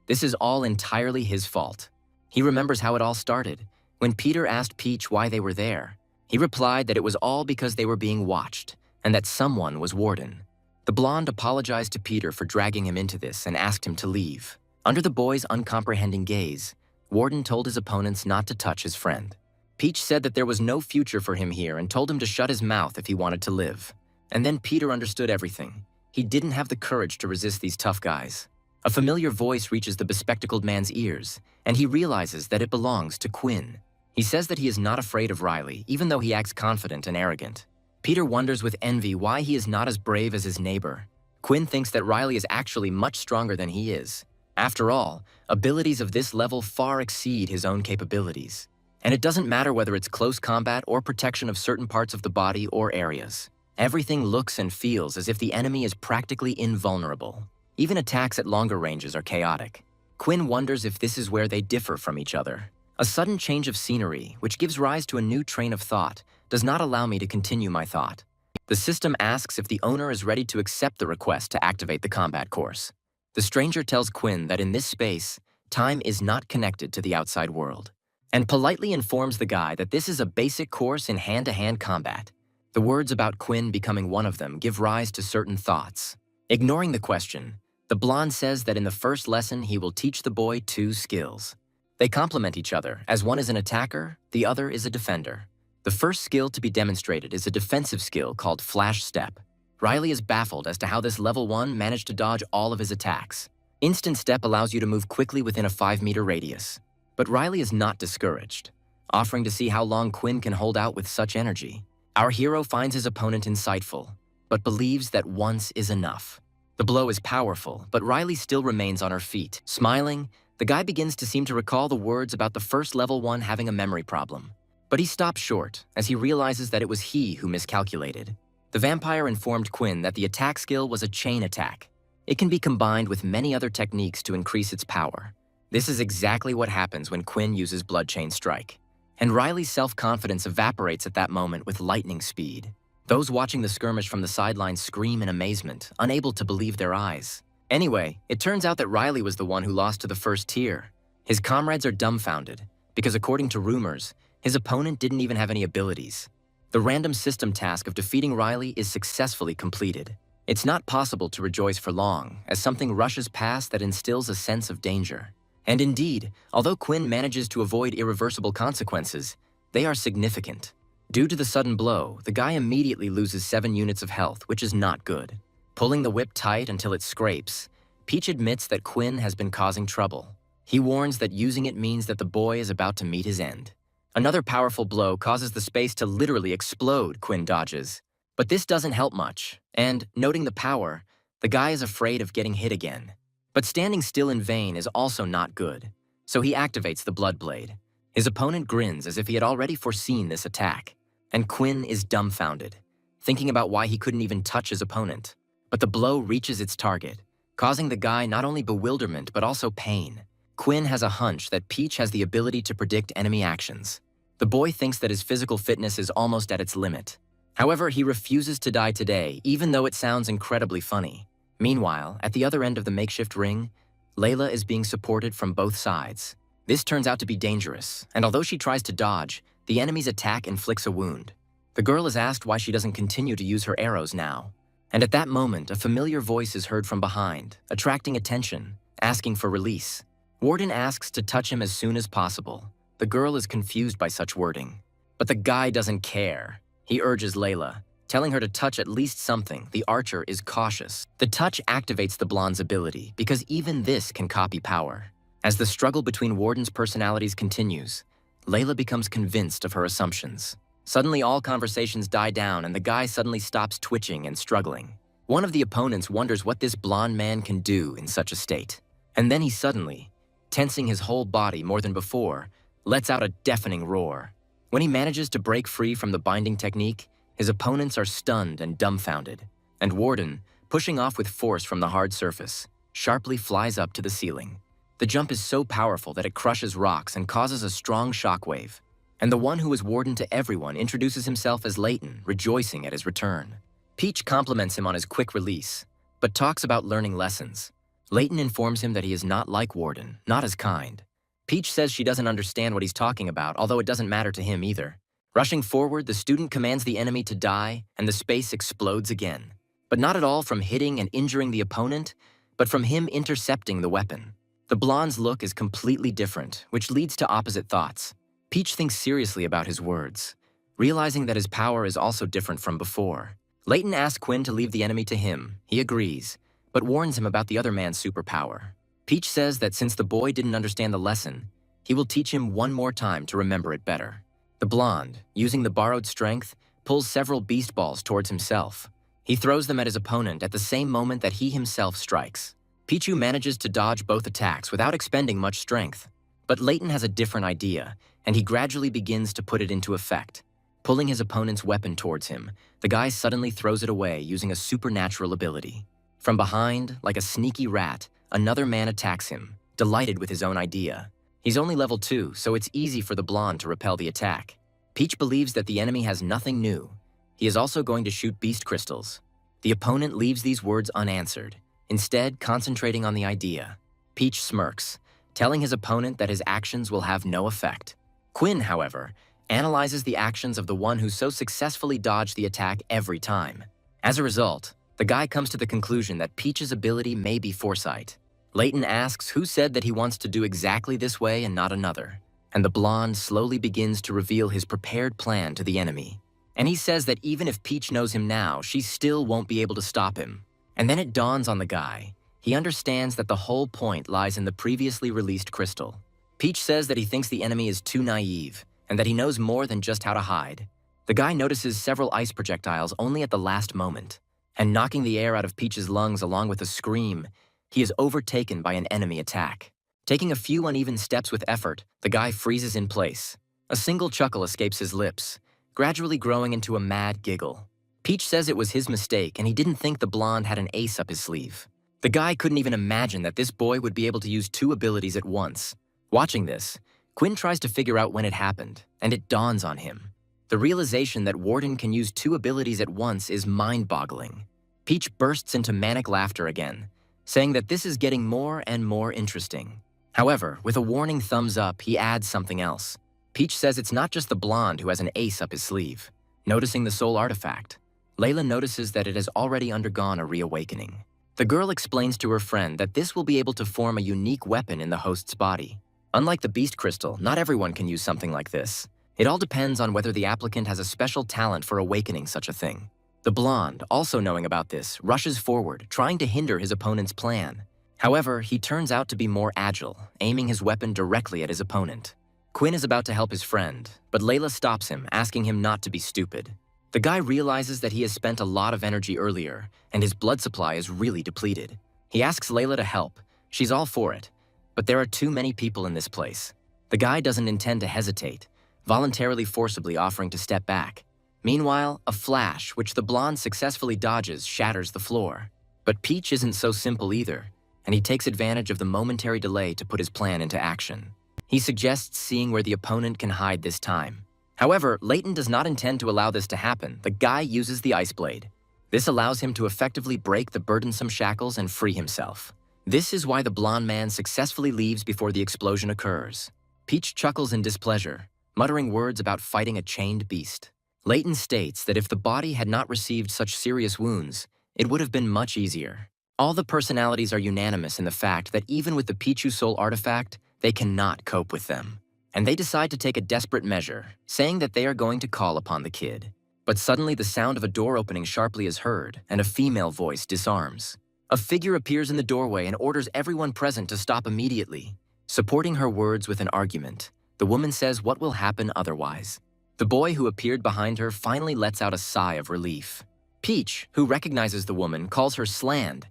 This is all entirely his fault. He remembers how it all started. When Peter asked Peach why they were there, he replied that it was all because they were being watched, and that someone was Warden. The blonde apologized to Peter for dragging him into this and asked him to leave. Under the boy's uncomprehending gaze, Warden told his opponents not to touch his friend. Peach said that there was no future for him here and told him to shut his mouth if he wanted to live. And then Peter understood everything. He didn't have the courage to resist these tough guys. A familiar voice reaches the bespectacled man's ears, and he realizes that it belongs to Quinn. He says that he is not afraid of Riley, even though he acts confident and arrogant. Peter wonders with envy why he is not as brave as his neighbor. Quinn thinks that Riley is actually much stronger than he is. After all, abilities of this level far exceed his own capabilities. And it doesn't matter whether it's close combat or protection of certain parts of the body or areas. Everything looks and feels as if the enemy is practically invulnerable. Even attacks at longer ranges are chaotic. Quinn wonders if this is where they differ from each other. A sudden change of scenery, which gives rise to a new train of thought, does not allow me to continue my thought. The system asks if the owner is ready to accept the request to activate the combat course. The stranger tells Quinn that in this space, time is not connected to the outside world, and politely informs the guy that this is a basic course in hand-to-hand combat. The words about Quinn becoming one of them give rise to certain thoughts. Ignoring the question, the blonde says that in the first lesson he will teach the boy 2 skills. They complement each other, as one is an attacker, the other is a defender. The first skill to be demonstrated is a defensive skill called Flash Step. Riley is baffled as to how this level 1 managed to dodge all of his attacks. Instant Step allows you to move quickly within a 5-meter radius. But Riley is not discouraged, offering to see how long Quinn can hold out with such energy. Our hero finds his opponent insightful, but believes that once is enough. The blow is powerful, but Riley still remains on her feet. Smiling, the guy begins to seem to recall the words about the first level 1 having a memory problem. But he stops short, as he realizes that it was he who miscalculated. The vampire informed Quinn that the attack skill was a chain attack. It can be combined with many other techniques to increase its power. This is exactly what happens when Quinn uses Blood Chain Strike. And Riley's self-confidence evaporates at that moment with lightning speed. Those watching the skirmish from the sidelines scream in amazement, unable to believe their eyes. Anyway, it turns out that Riley was the one who lost to the first tier. His comrades are dumbfounded, because according to rumors, his opponent didn't even have any abilities. The random system task of defeating Riley is successfully completed. It's not possible to rejoice for long, as something rushes past that instills a sense of danger. And indeed, although Quinn manages to avoid irreversible consequences, they are significant. Due to the sudden blow, the guy immediately loses 7 units of health, which is not good. Pulling the whip tight until it scrapes, Peach admits that Quinn has been causing trouble. He warns that using it means that the boy is about to meet his end. Another powerful blow causes the space to literally explode, Quinn dodges. But this doesn't help much, and, noting the power, the guy is afraid of getting hit again. But standing still in vain is also not good, so he activates the Blood Blade. His opponent grins as if he had already foreseen this attack, and Quinn is dumbfounded, thinking about why he couldn't even touch his opponent. But the blow reaches its target, causing the guy not only bewilderment but also pain. Quinn has a hunch that Peach has the ability to predict enemy actions. The boy thinks that his physical fitness is almost at its limit. However, he refuses to die today, even though it sounds incredibly funny. Meanwhile, at the other end of the makeshift ring, Layla is being supported from both sides. This turns out to be dangerous, and although she tries to dodge, the enemy's attack inflicts a wound. The girl is asked why she doesn't continue to use her arrows now. And at that moment, a familiar voice is heard from behind, attracting attention, asking for release. Warden asks to touch him as soon as possible. The girl is confused by such wording. But the guy doesn't care. He urges Layla, telling her to touch at least something. The archer is cautious. The touch activates the blonde's ability, because even this can copy power. As the struggle between Warden's personalities continues, Layla becomes convinced of her assumptions. Suddenly all conversations die down and the guy suddenly stops twitching and struggling. One of the opponents wonders what this blonde man can do in such a state. And then he suddenly, tensing his whole body more than before, lets out a deafening roar. When he manages to break free from the binding technique, his opponents are stunned and dumbfounded. And Warden, pushing off with force from the hard surface, sharply flies up to the ceiling. The jump is so powerful that it crushes rocks and causes a strong shockwave. And the one who is Warden to everyone introduces himself as Layton, rejoicing at his return. Peach compliments him on his quick release, but talks about learning lessons. Layton informs him that he is not like Warden, not as kind. Peach says she doesn't understand what he's talking about, although it doesn't matter to him either. Rushing forward, the student commands the enemy to die, and the space explodes again. But not at all from hitting and injuring the opponent, but from him intercepting the weapon. The blonde's look is completely different, which leads to opposite thoughts. Peach thinks seriously about his words, realizing that his power is also different from before. Layton asks Quinn to leave the enemy to him. He agrees, but warns him about the other man's superpower. Peach says that since the boy didn't understand the lesson, he will teach him one more time to remember it better. The blonde, using the borrowed strength, pulls several beast balls towards himself. He throws them at his opponent at the same moment that he himself strikes. Pichu manages to dodge both attacks without expending much strength. But Layton has a different idea, and he gradually begins to put it into effect. Pulling his opponent's weapon towards him, the guy suddenly throws it away using a supernatural ability. From behind, like a sneaky rat, another man attacks him, delighted with his own idea. He's only level 2, so it's easy for the blonde to repel the attack. Peach believes that the enemy has nothing new. He is also going to shoot beast crystals. The opponent leaves these words unanswered, instead concentrating on the idea. Peach smirks, telling his opponent that his actions will have no effect. Quinn, however, analyzes the actions of the one who so successfully dodged the attack every time. As a result, the guy comes to the conclusion that Peach's ability may be foresight. Layton asks who said that he wants to do exactly this way and not another, and the blonde slowly begins to reveal his prepared plan to the enemy. And he says that even if Peach knows him now, she still won't be able to stop him. And then it dawns on the guy. He understands that the whole point lies in the previously released crystal. Peach says that he thinks the enemy is too naive, and that he knows more than just how to hide. The guy notices several ice projectiles only at the last moment, and knocking the air out of Peach's lungs along with a scream, he is overtaken by an enemy attack. Taking a few uneven steps with effort, the guy freezes in place. A single chuckle escapes his lips, gradually growing into a mad giggle. Peach says it was his mistake and he didn't think the blonde had an ace up his sleeve. The guy couldn't even imagine that this boy would be able to use 2 abilities at once. Watching this, Quinn tries to figure out when it happened, and it dawns on him. The realization that Warden can use 2 abilities at once is mind-boggling. Peach bursts into manic laughter again, saying that this is getting more and more interesting. However, with a warning thumbs up, he adds something else. Peach says it's not just the blonde who has an ace up his sleeve. Noticing the soul artifact, Layla notices that it has already undergone a reawakening. The girl explains to her friend that this will be able to form a unique weapon in the host's body. Unlike the beast crystal, not everyone can use something like this. It all depends on whether the applicant has a special talent for awakening such a thing. The blonde, also knowing about this, rushes forward, trying to hinder his opponent's plan. However, he turns out to be more agile, aiming his weapon directly at his opponent. Quinn is about to help his friend, but Layla stops him, asking him not to be stupid. The guy realizes that he has spent a lot of energy earlier, and his blood supply is really depleted. He asks Layla to help. She's all for it, but there are too many people in this place. The guy doesn't intend to hesitate, voluntarily forcibly offering to step back. Meanwhile, a flash, which the blonde successfully dodges, shatters the floor. But Peach isn't so simple either, and he takes advantage of the momentary delay to put his plan into action. He suggests seeing where the opponent can hide this time. However, Layton does not intend to allow this to happen. The guy uses the ice blade. This allows him to effectively break the burdensome shackles and free himself. This is why the blonde man successfully leaves before the explosion occurs. Peach chuckles in displeasure, muttering words about fighting a chained beast. Layton states that if the body had not received such serious wounds, it would have been much easier. All the personalities are unanimous in the fact that even with the Pichu Soul artifact, they cannot cope with them. And they decide to take a desperate measure, saying that they are going to call upon the kid. But suddenly the sound of a door opening sharply is heard, and a female voice disarms. A figure appears in the doorway and orders everyone present to stop immediately. Supporting her words with an argument, the woman says what will happen otherwise. The boy who appeared behind her finally lets out a sigh of relief. Peach, who recognizes the woman, calls her Sland,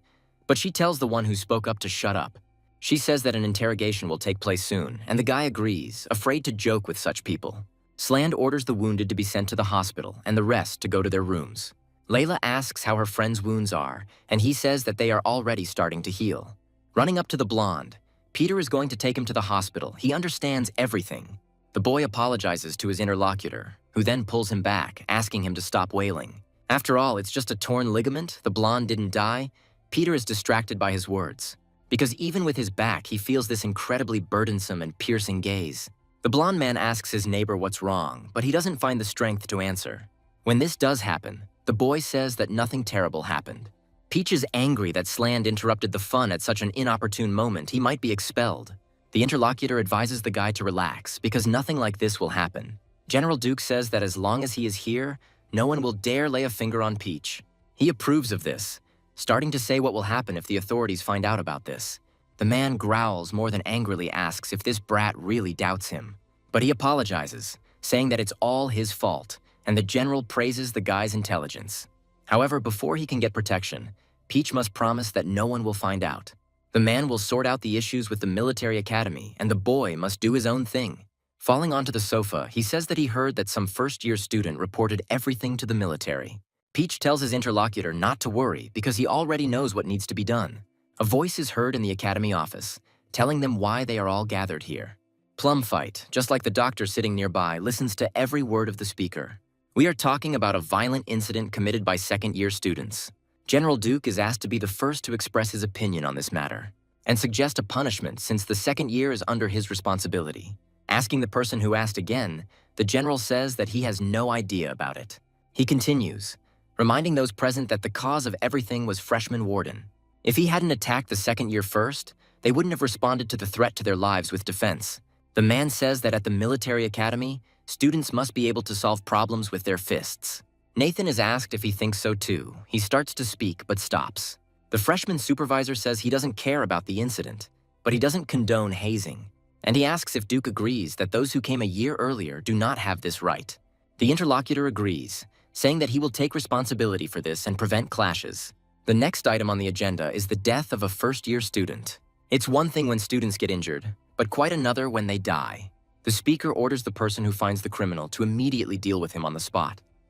but she tells the one who spoke up to shut up. She says that an interrogation will take place soon, and the guy agrees, afraid to joke with such people. Sland orders the wounded to be sent to the hospital and the rest to go to their rooms. Layla asks how her friend's wounds are, and he says that they are already starting to heal. Running up to the blonde, Peter is going to take him to the hospital. He understands everything. The boy apologizes to his interlocutor, who then pulls him back, asking him to stop wailing. After all, it's just a torn ligament, the blonde didn't die. Peter is distracted by his words, because even with his back, he feels this incredibly burdensome and piercing gaze. The blonde man asks his neighbor what's wrong, but he doesn't find the strength to answer. When this does happen, the boy says that nothing terrible happened. Peach is angry that Sland interrupted the fun at such an inopportune moment. He might be expelled. The interlocutor advises the guy to relax, because nothing like this will happen. General Duke says that as long as he is here, no one will dare lay a finger on Peach. He approves of this, starting to say what will happen if the authorities find out about this. The man growls more than angrily asks if this brat really doubts him. But he apologizes, saying that it's all his fault, and the general praises the guy's intelligence. However, before he can get protection, Peach must promise that no one will find out. The man will sort out the issues with the military academy, and the boy must do his own thing. Falling onto the sofa, he says that he heard that some first-year student reported everything to the military. Peach tells his interlocutor not to worry because he already knows what needs to be done. A voice is heard in the academy office, telling them why they are all gathered here. Plumfight, just like the doctor sitting nearby, listens to every word of the speaker. We are talking about a violent incident committed by second-year students. General Duke is asked to be the first to express his opinion on this matter and suggest a punishment since the second year is under his responsibility. Asking the person who asked again, the general says that he has no idea about it. He continues, reminding those present that the cause of everything was freshman warden. If he hadn't attacked the second year first, they wouldn't have responded to the threat to their lives with defense. The man says that at the military academy, students must be able to solve problems with their fists. Nathan is asked if he thinks so too. He starts to speak, but stops. The freshman supervisor says he doesn't care about the incident, but he doesn't condone hazing. And he asks if Duke agrees that those who came a year earlier do not have this right. The interlocutor agrees, saying that he will take responsibility for this and prevent clashes. The next item on the agenda is the death of a first-year student. It's one thing when students get injured, but quite another when they die. The speaker orders the person who finds the criminal to immediately deal with him on the spot.